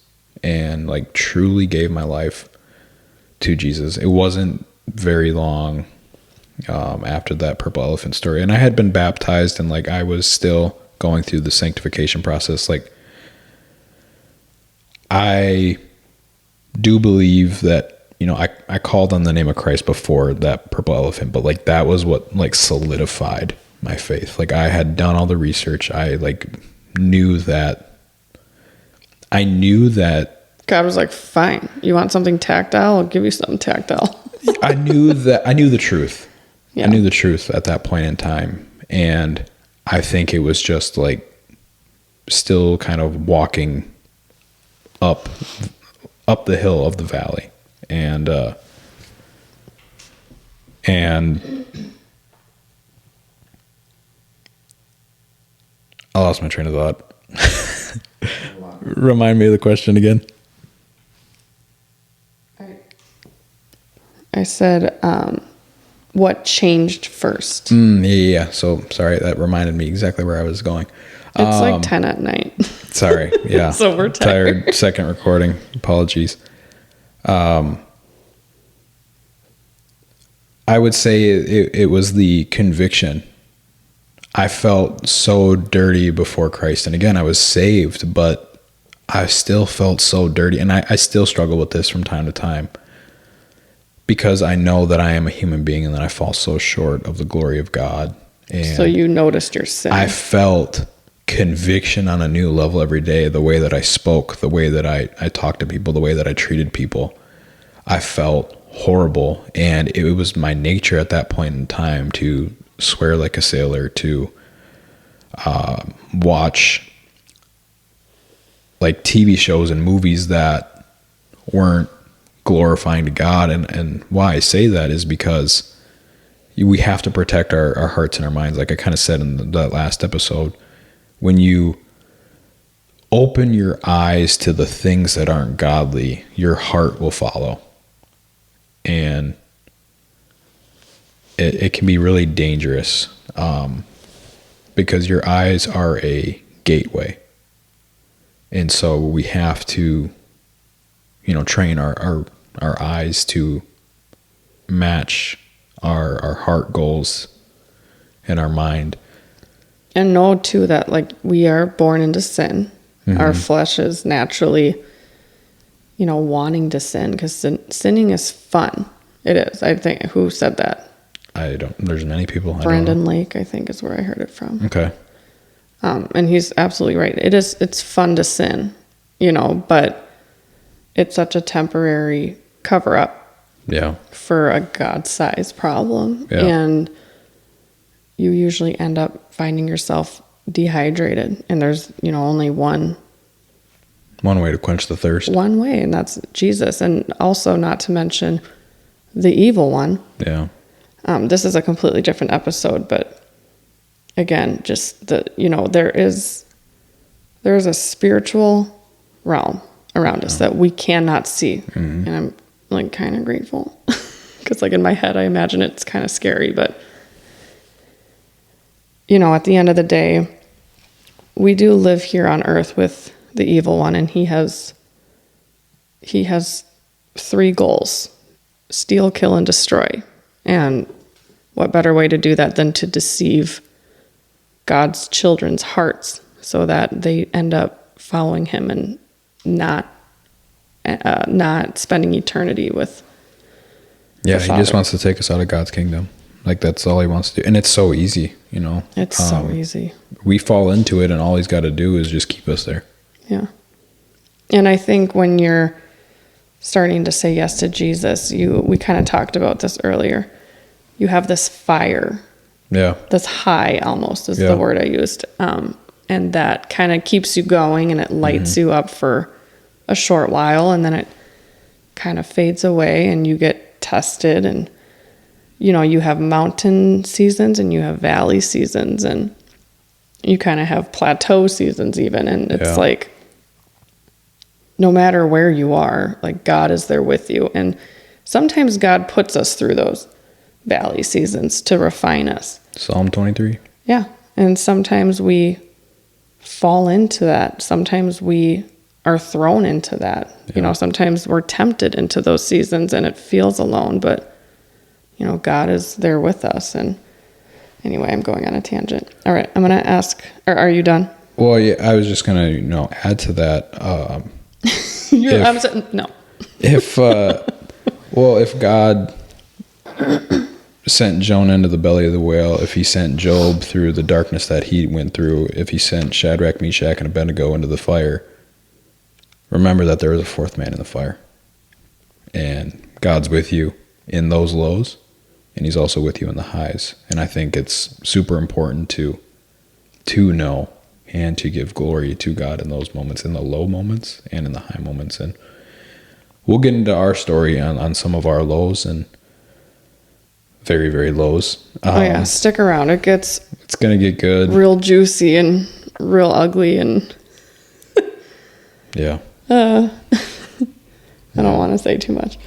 and like truly gave my life to Jesus, it wasn't very long after that purple elephant story. And I had been baptized and like I was still going through the sanctification process. Like I do believe that, you know, I called on the name of Christ before that purple elephant, but like that was what like solidified my faith. Like I had done all the research. I like knew that God was like, fine, you want something tactile? I'll give you something tactile. I knew the truth. Yeah. I knew the truth at that point in time. And I think it was just like still kind of walking up the hill of the valley. And I lost my train of thought. Remind me of the question again. I said, what changed first? Yeah. So sorry, that reminded me exactly where I was going. It's like 10 at night. Sorry. Yeah. So we're tired. Second recording. Apologies. I would say it was the conviction. I felt so dirty before Christ. And again, I was saved, but I still felt so dirty. And I still struggle with this from time to time because I know that I am a human being and that I fall so short of the glory of God. And so you noticed your sin. I felt conviction on a new level every day. The way that I spoke, the way that I talked to people, the way that I treated people, I felt horrible. And it was my nature at that point in time to swear like a sailor, to watch like TV shows and movies that weren't glorifying to God. And why I say that is because we have to protect our hearts and our minds. Like I kind of said in that last episode, when you open your eyes to the things that aren't godly, your heart will follow. And it can be really dangerous because your eyes are a gateway. And so we have to, train our eyes to match our heart goals and our mind. And know too that like we are born into sin. Mm-hmm. Our flesh is naturally, wanting to sin because sinning is fun. It is. I think, who said that? There's many people. Brandon Lake, I think, is where I heard it from. Okay. And he's absolutely right. It's fun to sin. but it's such a temporary cover up Yeah. for a God-sized problem. Yeah. And you usually end up finding yourself dehydrated, and there's, only one One way to quench the thirst. way, and that's Jesus. And also, not to mention the evil one. Yeah. This is a completely different episode, but again, just there is a spiritual realm around us that we cannot see. And I'm like kind of grateful because like in my head, I imagine it's kind of scary, but at the end of the day, we do live here on earth with the evil one, and he has 3 goals: steal, kill, and destroy. And what better way to do that than to deceive God's children's hearts so that they end up following him and not spending eternity with Yeah, the he just Father. wants to take us out of God's kingdom. Like, that's all he wants to do. And it's so easy, It's so easy. We fall into it, and all he's got to do is just keep us there. Yeah. And I think when you're starting to say yes to Jesus, we kind of talked about this earlier. You have this fire, Yeah. this high almost is Yeah. the word I used. And that kind of keeps you going, and it lights you up for a short while, and then it kind of fades away, and you get tested, and you have mountain seasons and you have valley seasons, and you kind of have plateau seasons even. And it's Yeah. like, no matter where you are, like God is there with you. And sometimes God puts us through those valley seasons to refine us. Psalm 23. Yeah. And sometimes we fall into that. Sometimes we are thrown into that. Yeah. Sometimes we're tempted into those seasons and it feels alone, but God is there with us. And anyway, I'm going on a tangent. All right. I'm going to ask, or are you done? Well, yeah, I was just going to, add to that. No. If if God sent Jonah into the belly of the whale, if he sent Job through the darkness that he went through, if he sent Shadrach, Meshach, and Abednego into the fire, remember that there is a 4th man in the fire. And God's with you in those lows, and he's also with you in the highs. And I think it's super important to know and to give glory to God in those moments, in the low moments and in the high moments. And we'll get into our story on some of our lows and very, very lows. Oh yeah, stick around. It gets It's going to get good. real juicy and real ugly, and Yeah. I don't want to say too much.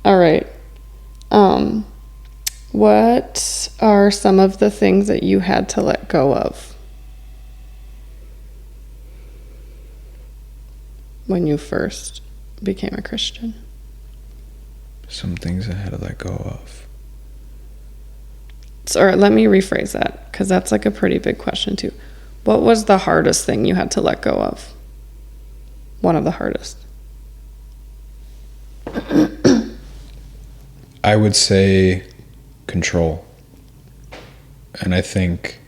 All right. What are some of the things that you had to let go of when you first became a Christian? Some things I had to let go of. Or let me rephrase that, because that's like a pretty big question too. What was the hardest thing you had to let go of? One of the hardest. I would say control. And I think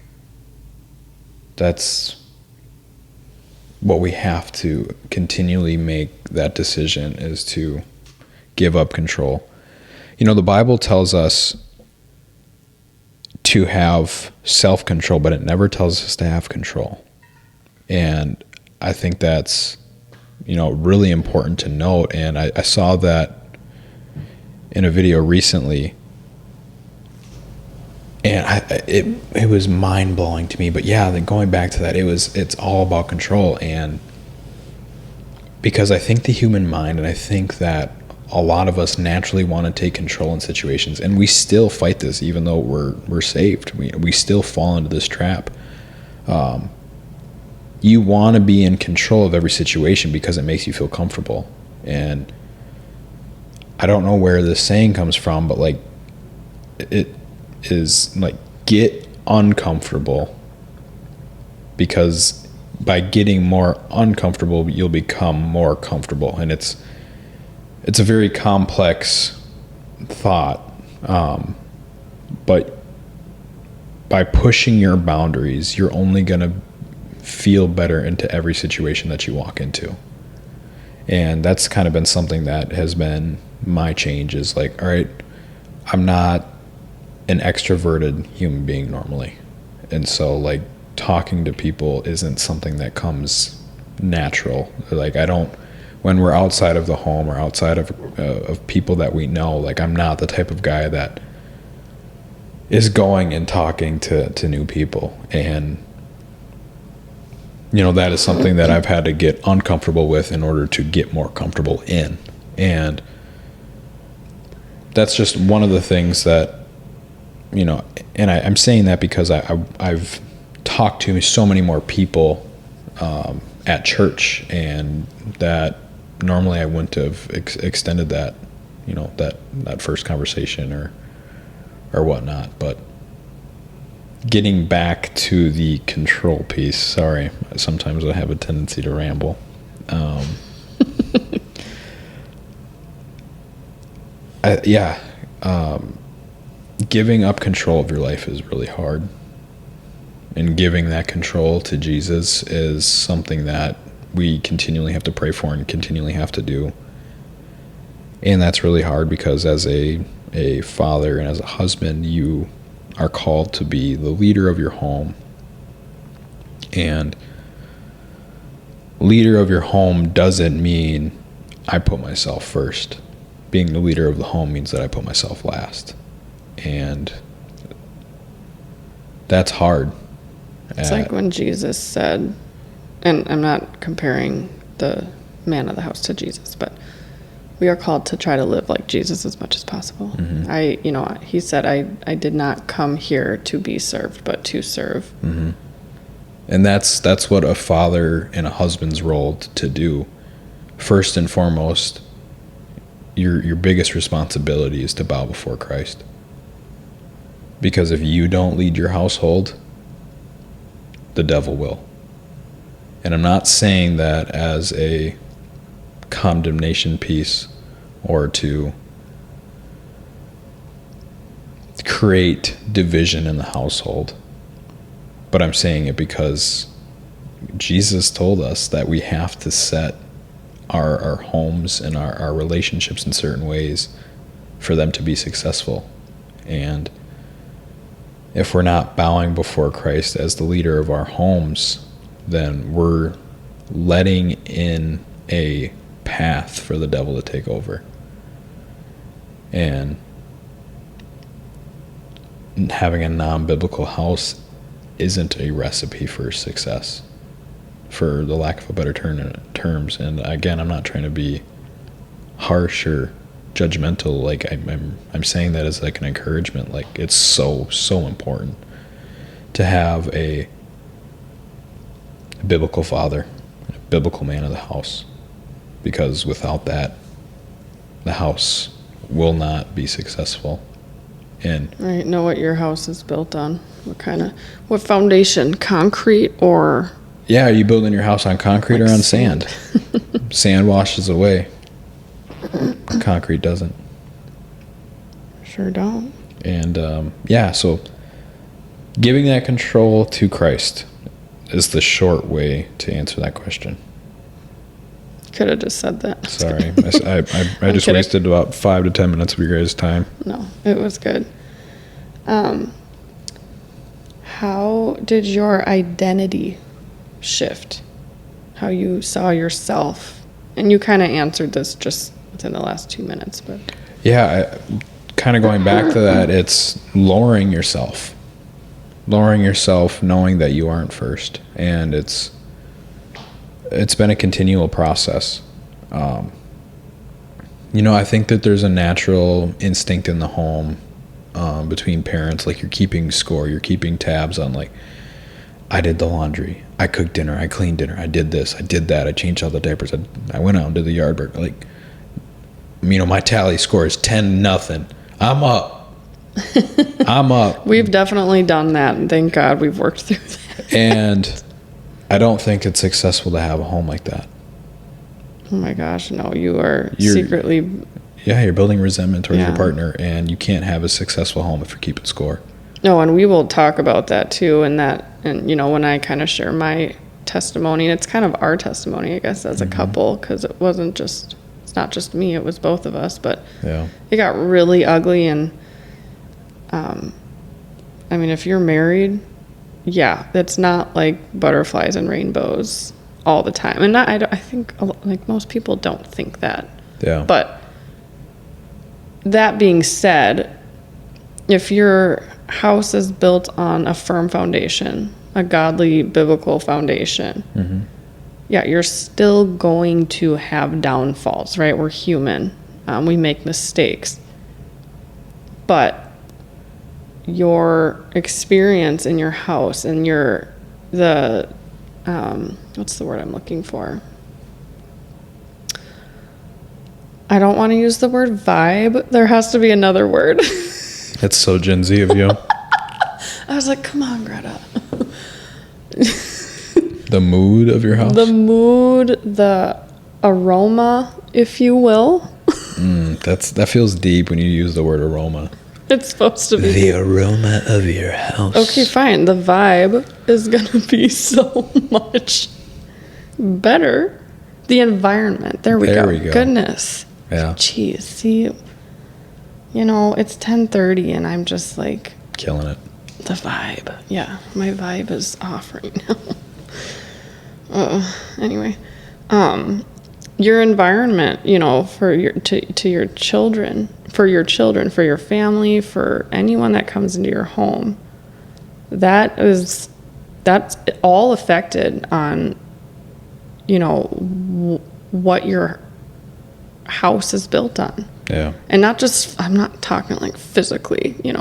that's what we have to continually make that decision, is to give up control. The Bible tells us to have self-control, but it never tells us to have control. And I think that's, really important to note. And I saw that in a video recently, and it was mind-blowing to me. But yeah, then going back to that, it's all about control. And because I think the human mind, and I think that a lot of us naturally want to take control in situations, and we still fight this even though we're saved. We still fall into this trap. You want to be in control of every situation because it makes you feel comfortable. And I don't know where this saying comes from, but like, it is like, get uncomfortable, because by getting more uncomfortable, you'll become more comfortable. And it's a very complex thought, but by pushing your boundaries, you're only going to feel better into every situation that you walk into. And that's kind of been something that has been my change, is like, all right, I'm not an extroverted human being normally. And so like talking to people isn't something that comes natural. Like I don't, when we're outside of the home or outside of people that we know, like I'm not the type of guy that is going and talking to new people. And you know, that is something that I've had to get uncomfortable with in order to get more comfortable in. And that's just one of the things that, you know, and I'm saying that because I've talked to so many more people at church, and that normally I wouldn't have extended that, you know, that first conversation or whatnot. But getting back to the control piece, sorry, sometimes I have a tendency to ramble. Giving up control of your life is really hard. And giving that control to Jesus is something that we continually have to pray for and continually have to do. And that's really hard because as a father and as a husband, you are called to be the leader of your home. And leader of your home doesn't mean I put myself first. Being the leader of the home means that I put myself last. And that's hard. It's like when Jesus said, and I'm not comparing the man of the house to Jesus, but we are called to try to live like Jesus as much as possible. Mm-hmm. He said, I did not come here to be served, but to serve. Mm-hmm. And that's what a father and a husband's role to do. First and foremost, your biggest responsibility is to bow before Christ. Because if you don't lead your household, the devil will. And I'm not saying that as a condemnation piece or to create division in the household, but I'm saying it because Jesus told us that we have to set our homes and our relationships in certain ways for them to be successful. And if we're not bowing before Christ as the leader of our homes, then we're letting in a path for the devil to take over. And having a non-biblical house isn't a recipe for success, for the lack of a better terms. And again, I'm not trying to be harsh or judgmental. Like I'm saying that as like an encouragement. Like it's so important to have a biblical father, a biblical man of the house, because without that, the house will not be successful. And right, know what your house is built on. What foundation? Concrete or? Yeah, are you building your house on concrete or on sand? Sand washes away. Concrete doesn't. Sure don't. And so giving that control to Christ is the short way to answer that question. Could have just said that. Sorry. I just wasted about 5 to 10 minutes of your guys' time. No, it was good. How did your identity shift? How you saw yourself? And you kind of answered this just within the last 2 minutes, but yeah, kind of going back to that, it's lowering yourself, knowing that you aren't first. And it's been a continual process. I think that there's a natural instinct in the home between parents, like you're keeping score, you're keeping tabs on, like, I did the laundry, I cooked dinner, I cleaned dinner, I did this, I did that, I changed all the diapers, I went out and did the yard work. Like, my tally score is 10-0. I'm up. We've definitely done that, and thank God we've worked through that. And I don't think it's successful to have a home like that. Oh my gosh, no, you're secretly... Yeah, you're building resentment towards your partner, and you can't have a successful home if you're keeping score. No, and we will talk about that too, and when I kind of share my testimony. And it's kind of our testimony, I guess, as a couple, because it's not just me, it was both of us. But Yeah. it got really ugly. And I mean, if you're married, yeah, it's not like butterflies and rainbows all the time. And I think like most people don't think that. Yeah. But that being said, if your house is built on a firm foundation, a godly biblical foundation, yeah, you're still going to have downfalls, right? We're human. We make mistakes. But your experience in your house and what's the word I'm looking for? I don't want to use the word vibe. There has to be another word. It's so Gen Z of you. I was like, come on, Greta. The mood of your house? The mood, the aroma, if you will. That feels deep when you use the word aroma. It's supposed to be. The aroma of your house. Okay, fine. The vibe is going to be so much better. The environment. There we go. Goodness. Yeah. Jeez. See, it's 10:30 and I'm just like. Killing it. The vibe. Yeah, my vibe is off right now. Anyway. Your environment, for your children, for your family, for anyone that comes into your home, that's all affected on, what your house is built on. Yeah. And not just, I'm not talking like physically, we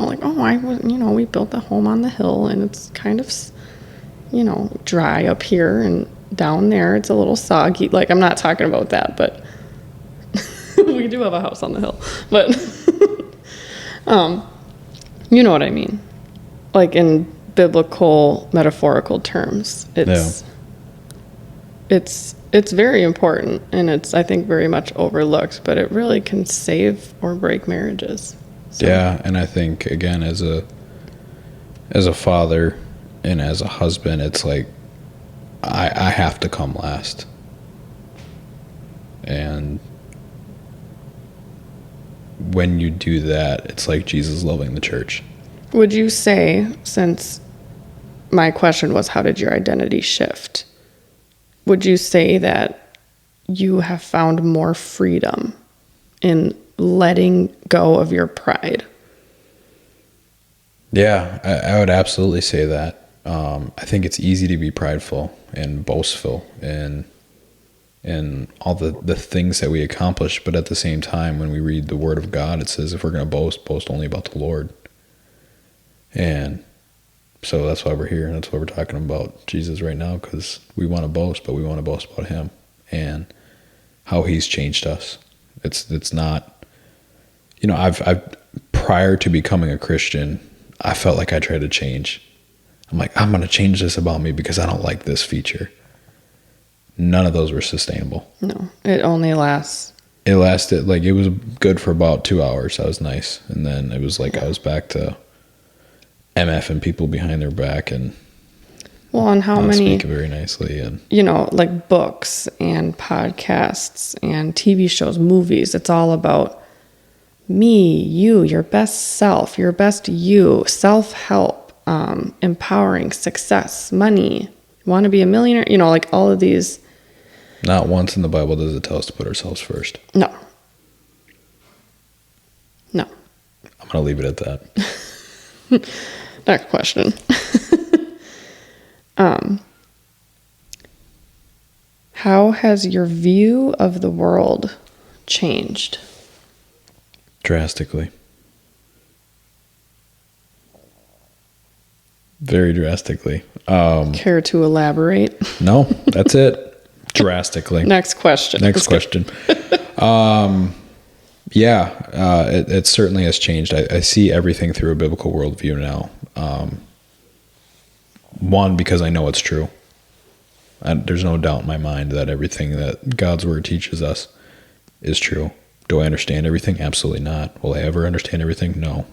built the home on the hill and it's kind of, dry up here and down there it's a little soggy. Like, I'm not talking about that, but we do have a house on the hill. But, you know what I mean? Like in biblical, metaphorical terms, it's very important, and it's, I think, very much overlooked, but it really can save or break marriages. So. Yeah, and I think, again, as a father and as a husband, it's like I have to come last. And when you do that, it's like Jesus loving the church. Would you say, since my question was, how did your identity shift? Would you say that you have found more freedom in letting go of your pride? Yeah, I would absolutely say that. I think it's easy to be prideful and boastful and all the things that we accomplish. But at the same time, when we read the Word of God, it says if we're going to boast only about the Lord. And so that's why we're here, and that's why we're talking about Jesus right now, because we want to boast, but we want to boast about Him and how He's changed us. It's not, I've prior to becoming a Christian, I felt like I tried to change. I'm like, I'm going to change this about me because I don't like this feature. None of those were sustainable. No, it only lasts. It lasted, like, it was good for about 2 hours. That was nice. And then it was like I was back to MF and people behind their back and how many speak very nicely, and like books and podcasts and TV shows, movies. It's all about me, you, your best self, your best you, self-help, empowering, success, money. Want to be a millionaire? Like all of these. Not once in the Bible does it tell us to put ourselves first. No. I'm going to leave it at that. Next question. How has your view of the world changed? Drastically. Very drastically. Care to elaborate? No, that's it. Drastically. Next question. Next question. It certainly has changed. I see everything through a biblical worldview now. One, because I know it's true. There's no doubt in my mind that everything that God's word teaches us is true. Do I understand everything? Absolutely not. Will I ever understand everything? No.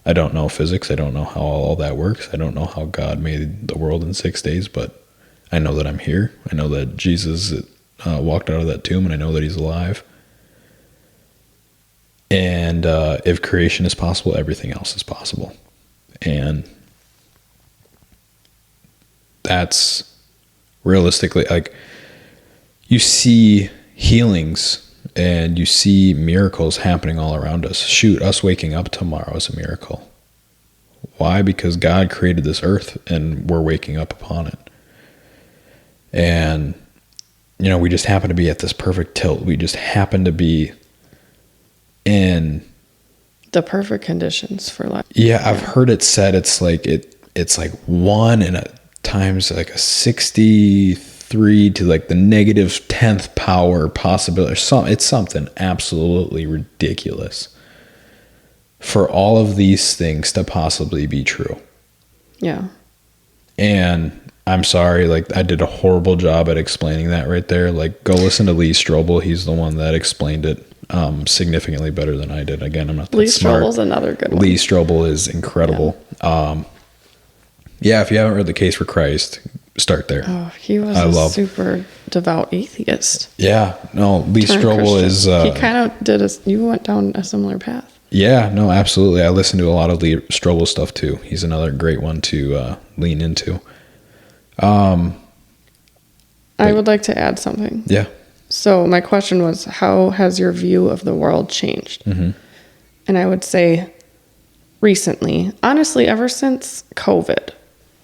I don't know physics. I don't know how all that works. I don't know how God made the world in 6 days, but I know that I'm here. I know that Jesus walked out of that tomb, and I know that he's alive. And if creation is possible, everything else is possible. And that's realistically, like, you see healings and you see miracles happening all around us. Shoot, us waking up tomorrow is a miracle. Why? Because God created this earth and we're waking up upon it. And, you know, we just happen to be at this perfect tilt. We just happen to be in the perfect conditions for life. Yeah, I've heard it said it's like one in a times like a 63 to like the negative 10th power possibility. It's something absolutely ridiculous for all of these things to possibly be true. Yeah. And I'm sorry, like, I did a horrible job at explaining that right there. Like, go listen to Lee Strobel. He's the one that explained it significantly better than I did. Again, I'm not that Lee smart. Strobel's another good one. Lee Strobel is incredible. Yeah, if you haven't read The Case for Christ, start there. Oh, he was a super devout atheist. Yeah, no, Lee Strobel is... he kind of did you went down a similar path. Yeah, no, absolutely. I listen to a lot of Lee Strobel stuff too. He's another great one to lean into. I would like to add something. Yeah. So my question was, how has your view of the world changed? Mm-hmm. And I would say recently, honestly, ever since COVID,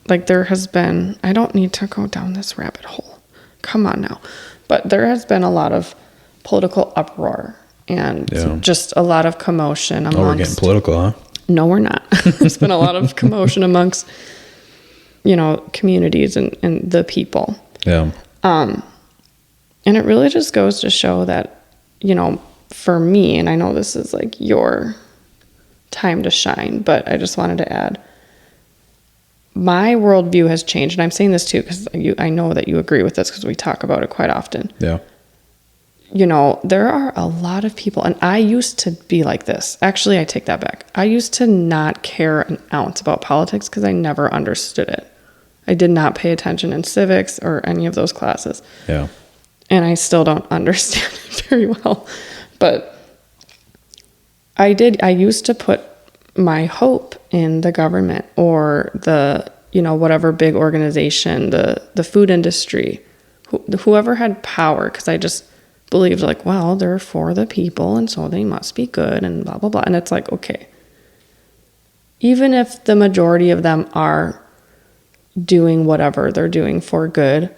like, there has been, I don't need to go down this rabbit hole. Come on now. But there has been a lot of political uproar and just a lot of commotion amongst... Oh, we're getting political, huh? No, we're not. There's been a lot of commotion amongst, you know, communities and the people. Yeah. And it really just goes to show that, you know, for me, and I know this is like your time to shine, but I just wanted to add, my worldview has changed. And I'm saying this too because I know that you agree with this because we talk about it quite often. Yeah. You know, there are a lot of people, and I used to be like this. Actually, I take that back. I used to not care an ounce about politics because I never understood it. I did not pay attention in civics or any of those classes. Yeah. And I still don't understand it very well. But I used to put my hope in the government or the, you know, whatever big organization, the food industry, whoever had power, because I just believed, like, well, they're for the people and so they must be good and blah, blah, blah. And it's like, okay, even if the majority of them are doing whatever they're doing for good,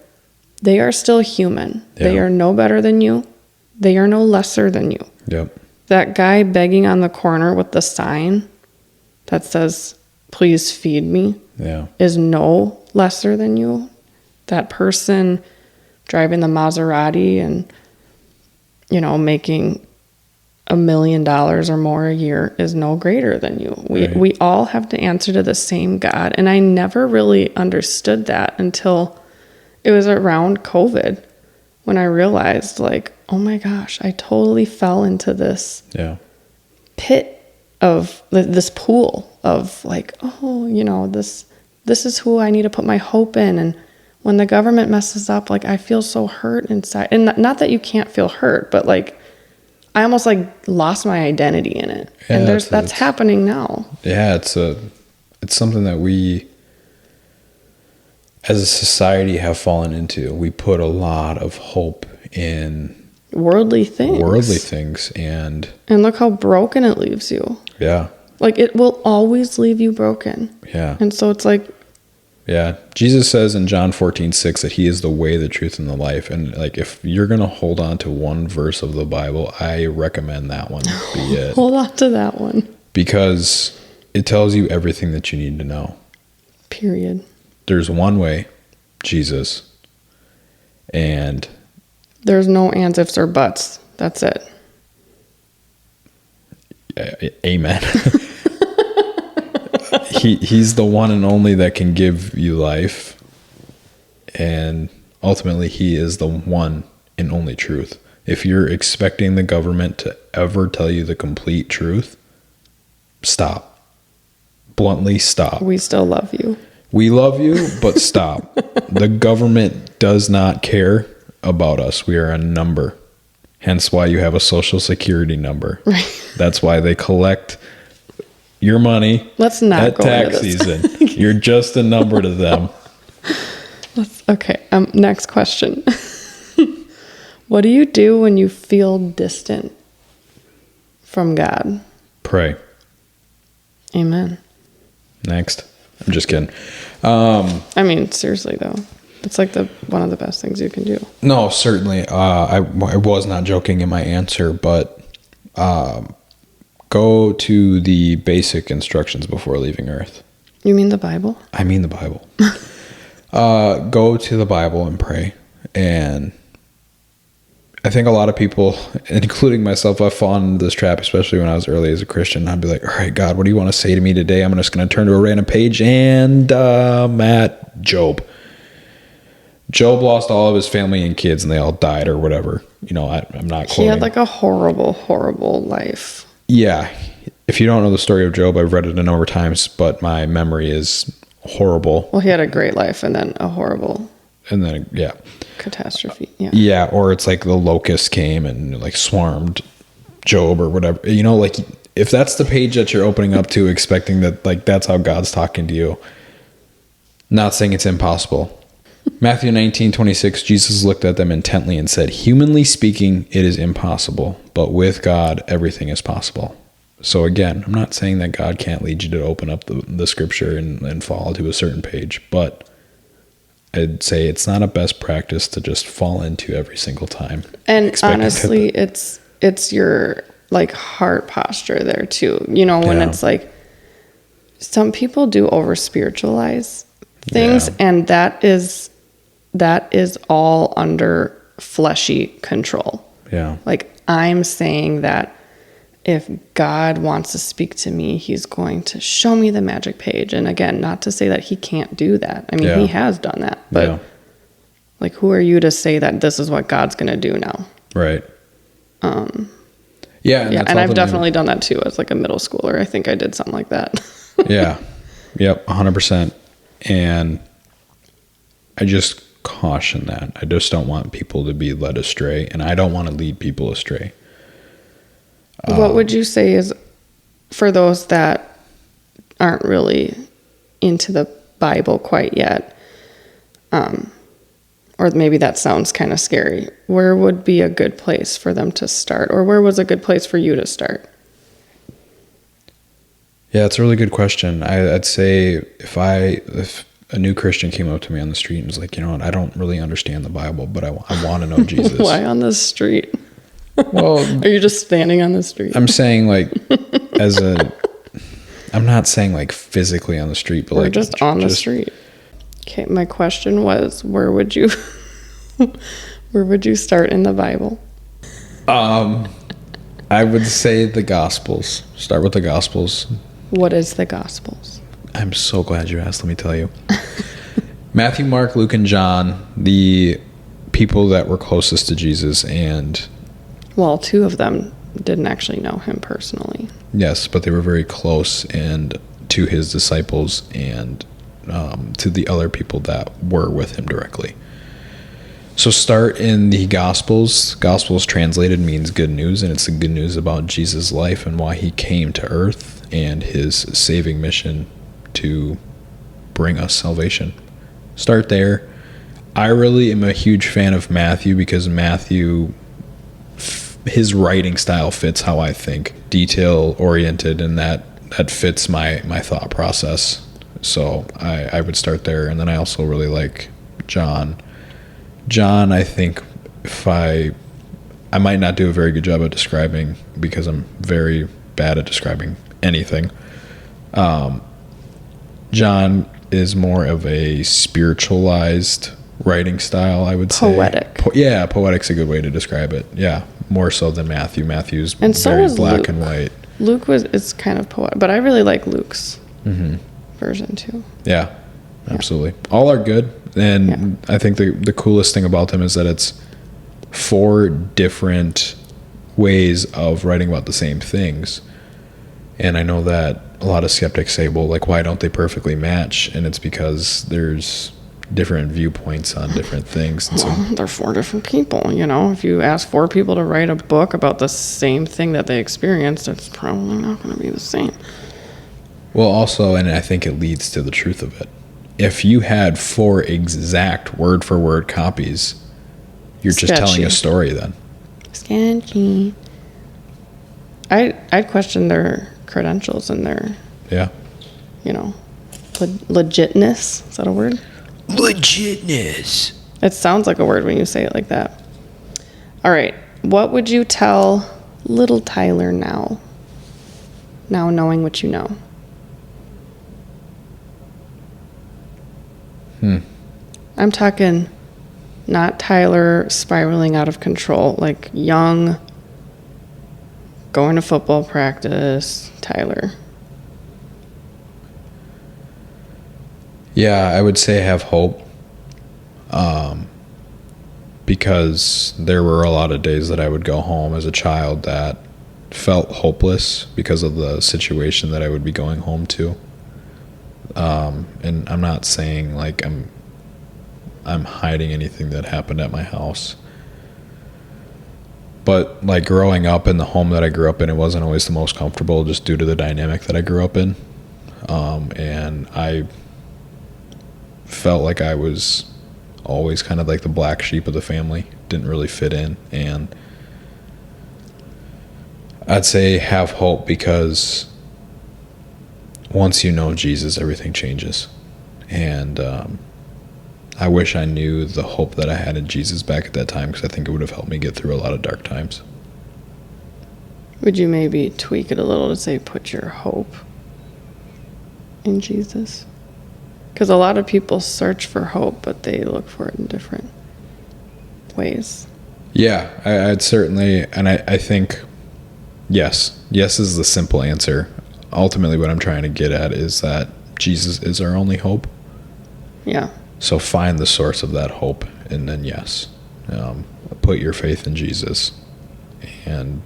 they are still human. Yeah. They are no better than you. They are no lesser than you. Yep. That guy begging on the corner with the sign that says, please feed me, is no lesser than you. That person driving the Maserati and, you know, making $1 million or more a year is no greater than you. We all have to answer to the same God. And I never really understood that until it was around COVID when I realized, like, oh my gosh, I totally fell into this pit of this pool of, like, oh, you know, this is who I need to put my hope in. And when the government messes up, like, I feel so hurt inside. And not that you can't feel hurt, but, like, I almost, like, lost my identity in it. Yeah, and that's happening now. Yeah, it's something that we as a society have fallen into. We put a lot of hope in worldly things and look how broken it leaves you. Yeah. Like, it will always leave you broken. Yeah. And so it's like, yeah, Jesus says in John 14:6 that he is the way, the truth, and the life. And, like, if you're going to hold on to one verse of the Bible, I recommend that one be it. Hold on to that one. Because it tells you everything that you need to know. Period. There's one way, Jesus. And there's no ands, ifs, or buts. That's it. Amen. He's the one and only that can give you life. And ultimately, he is the one and only truth. If you're expecting the government to ever tell you the complete truth, stop. bluntly stop. We still love you. We love you, but stop. The government does not care about us. We are a number. Hence why you have a social security number. Right. That's why they collect your money Let's not at go tax into this. season. You're just a number to them. Okay. Next question. What do you do when you feel distant from God? Pray. Amen. Next. I'm just kidding. I mean, seriously though, it's like one of the best things you can do. No, certainly. I was not joking in my answer, but go to the basic instructions before leaving Earth. You mean the Bible? I mean the Bible. Go to the Bible and pray. And I think a lot of people, including myself, I've fallen into this trap, especially when I was early as a Christian. I'd be like, all right, God, what do you want to say to me today? I'm just going to turn to a random page and at Job. Job lost all of his family and kids and they all died or whatever. You know, I'm not quoting. He had like a horrible, horrible life. Yeah. If you don't know the story of Job, I've read it a number of times, but my memory is horrible. Well, he had a great life and then a horrible And then, yeah. catastrophe. Yeah. Yeah, or it's like the locust came and like swarmed Job or whatever. You know, like if that's the page that you're opening up to, expecting that like that's how God's talking to you, not saying it's impossible. Matthew 19:26, Jesus looked at them intently and said, humanly speaking, it is impossible, but with God, everything is possible. So again, I'm not saying that God can't lead you to open up the scripture and fall to a certain page, but I'd say it's not a best practice to just fall into every single time. And honestly, it's your like heart posture there too. You know, when it's like some people do over spiritualize things, and that is all under fleshy control. Yeah. Like I'm saying that if God wants to speak to me, he's going to show me the magic page. And again, not to say that he can't do that. I mean, he has done that. But like, who are you to say that this is what God's going to do now? Right. Yeah. And I've definitely done that too as like a middle schooler. I think I did something like that. Yeah. Yep. 100%. And I just caution that. I just don't want people to be led astray, and I don't want to lead people astray. What would you say is for those that aren't really into the Bible quite yet, or maybe that sounds kind of scary, where would be a good place for them to start, or where was a good place for you to start? Yeah, it's a really good question. I'd say if a new Christian came up to me on the street and was like, you know what, I don't really understand the Bible, but I want to know Jesus. Why on the street? Well, are you just standing on the street? I'm saying like I'm not saying like physically on the street, but or like just on the street. Okay, my question was, where would you start in the Bible? I would say the Gospels. Start with the Gospels. What is the Gospels? I'm so glad you asked. Let me tell you. Matthew, Mark, Luke, and John, the people that were closest to Jesus, and well, two of them didn't actually know him personally. Yes, but they were very close and to his disciples and to the other people that were with him directly. So start in the Gospels. Gospels translated means good news, and it's the good news about Jesus' life and why he came to earth and his saving mission to bring us salvation. Start there. I really am a huge fan of Matthew because Matthew, his writing style fits how I think, detail oriented, and that fits my thought process. So I would start there. And then I also really like John. John, I think I might not do a very good job at describing because I'm very bad at describing anything. John is more of a spiritualized writing style, I would say. Poetic. Poetic's a good way to describe it. Yeah, more so than Matthew. Matthew's and so very is black Luke. and white. Luke is kind of poetic, but I really like Luke's version too. Yeah, absolutely. All are good, and I think the coolest thing about them is that it's 4 different ways of writing about the same things. And I know that a lot of skeptics say, well, like, why don't they perfectly match? And it's because there's different viewpoints on different things. And so, Well, they're 4 different people, you know. If you ask 4 people to write a book about the same thing that they experienced, it's probably not going to be the same. well, also, and I think it leads to the truth of it. If you had 4 exact word for word copies, you're just telling Sketchy. a story then. Sketchy. I'd question their credentials and their, Yeah. you know, legitness. Is that a word? Legitness. It sounds like a word when you say it like that. All right. What would you tell little Tyler now? Now knowing what you know. I'm talking not Tyler spiraling out of control, like young, going to football practice, Tyler. Yeah, I would say have hope. Because there were a lot of days that I would go home as a child that felt hopeless because of the situation that I would be going home to. And I'm not saying like I'm hiding anything that happened at my house. But like growing up in the home that I grew up in, it wasn't always the most comfortable just due to the dynamic that I grew up in. And I felt like I was always kind of like the black sheep of the family, didn't really fit in. And I'd say have hope, because once you know Jesus, everything changes. And I wish I knew the hope that I had in Jesus back at that time, because I think it would have helped me get through a lot of dark times. Would you maybe tweak it a little to say put your hope in Jesus? Because a lot of people search for hope, but they look for it in different ways. Yeah, I'd certainly, and I think, yes is the simple answer. Ultimately, what I'm trying to get at is that Jesus is our only hope. Yeah. So find the source of that hope, and then put your faith in Jesus. And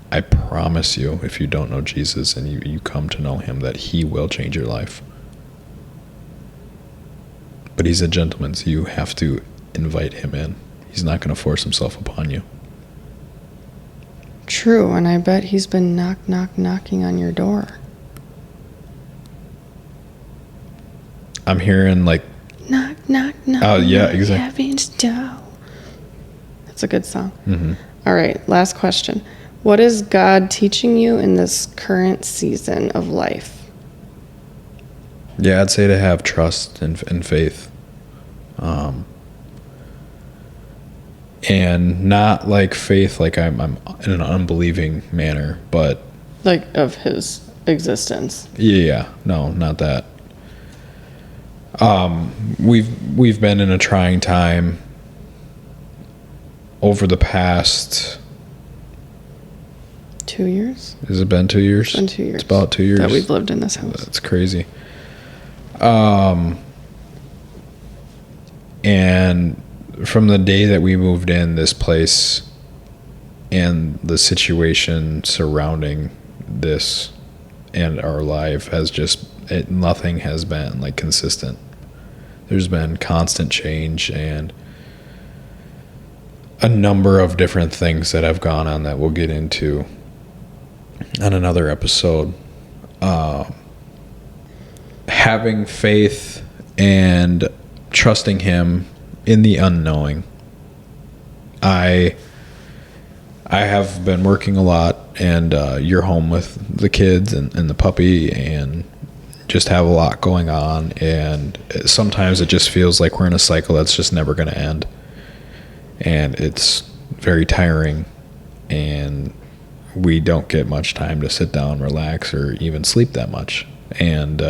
I promise you, if you don't know Jesus and you come to know him, that he will change your life. But he's a gentleman, so you have to invite him in. He's not going to force himself upon you. True, and I bet he's been knocking on your door. I'm hearing like, Knock. Oh, yeah, exactly. Heaven's door. That's a good song. mm-hmm. All right, last question. What is God teaching you in this current season of life? Yeah, I'd say to have trust and faith. And not like faith like I'm in an unbelieving manner, but Like of his existence. yeah, no, not that. We've been in a trying time over the past. 2 years? Has it been 2 years? It's been 2 years. It's about 2 years That we've lived in this house. That's crazy. And from the day that we moved in this place and the situation surrounding this and our life has just, nothing has been like consistent. There's been constant change and a number of different things that have gone on that we'll get into on another episode. Having faith and trusting him in the unknowing. I have been working a lot, and you're home with the kids and the puppy, and just have a lot going on, and sometimes it just feels like we're in a cycle that's just never going to end, and it's very tiring, and we don't get much time to sit down, relax, or even sleep that much. And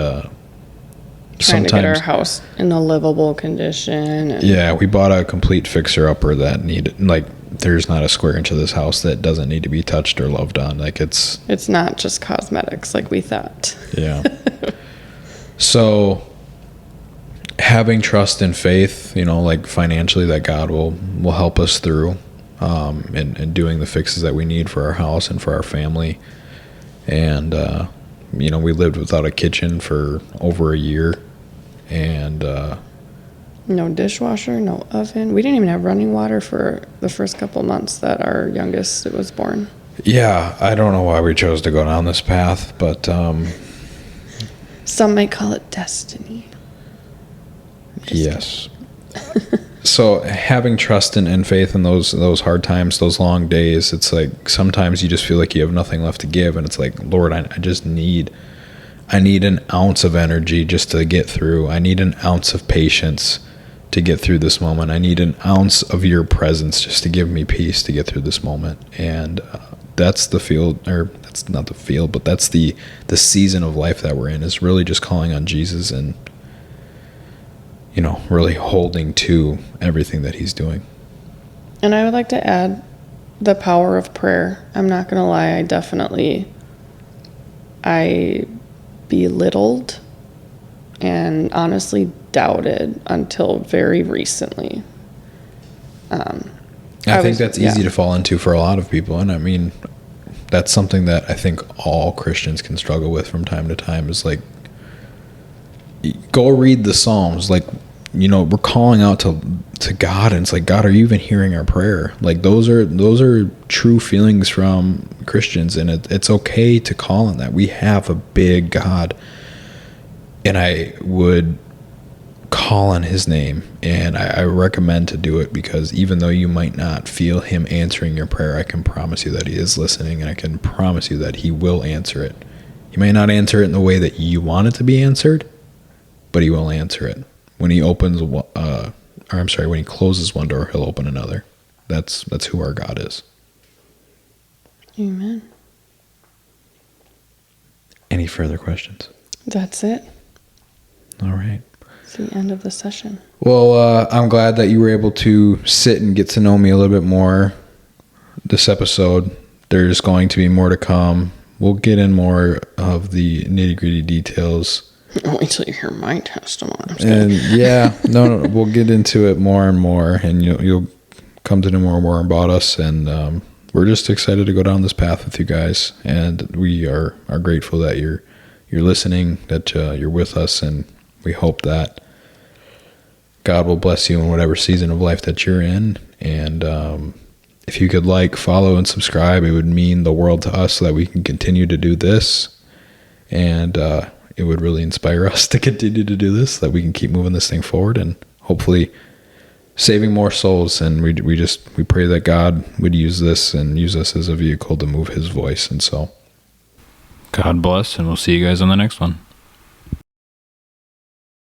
Trying to get our house in a livable condition. And yeah, we bought a complete fixer-upper that needed, like, there's not a square inch of this house that doesn't need to be touched or loved on. Like, it's not just cosmetics like we thought. Yeah. So having trust and faith, like financially, that God will help us through, and doing the fixes that we need for our house and for our family. And We lived without a kitchen for over a year, and No dishwasher, no oven. We didn't even have running water for the first couple months that our youngest was born. yeah, I don't know why we chose to go down this path, but Some might call it destiny. yes. So having trust and faith in those hard times, those long days, it's like sometimes you just feel like you have nothing left to give, and it's like, Lord, I just need an ounce of energy just to get through. I need an ounce of patience to get through this moment. I need an ounce of your presence just to give me peace to get through this moment. And that's the field, or that's not the field, but that's the season of life that we're in, is really just calling on Jesus and, really holding to everything that he's doing. And I would like to add the power of prayer. I'm not going to lie. I belittled and honestly doubted until very recently. I think that's easy to fall into for a lot of people. And I mean, that's something that I think all Christians can struggle with from time to time, is like, go read the Psalms. Like, we're calling out to God, and it's like, God, are you even hearing our prayer? Like, those are true feelings from Christians, and it's okay to call on that. We have a big God, and I would call on his name, and I recommend to do it, because even though you might not feel him answering your prayer, I can promise you that he is listening, and I can promise you that he will answer it. He may not answer it in the way that you want it to be answered, but he will answer it. When he opens, when he closes one door, he'll open another. That's who our God is. Amen. Any further questions? That's it. All right. It's the end of the session. Well, I'm glad that you were able to sit and get to know me a little bit more this episode. There's going to be more to come. We'll get in more of the nitty-gritty details. Wait till you hear my testimony. And no, we'll get into it more and more, and you'll come to know more and more about us. And we're just excited to go down this path with you guys. And we are grateful that you're listening, that you're with us, and we hope that God will bless you in whatever season of life that you're in. And if you could follow, and subscribe, it would mean the world to us, so that we can continue to do this. And it would really inspire us to continue to do this, so that we can keep moving this thing forward and hopefully saving more souls. And we pray that God would use this and use us as a vehicle to move his voice. And so, God bless, and we'll see you guys on the next one.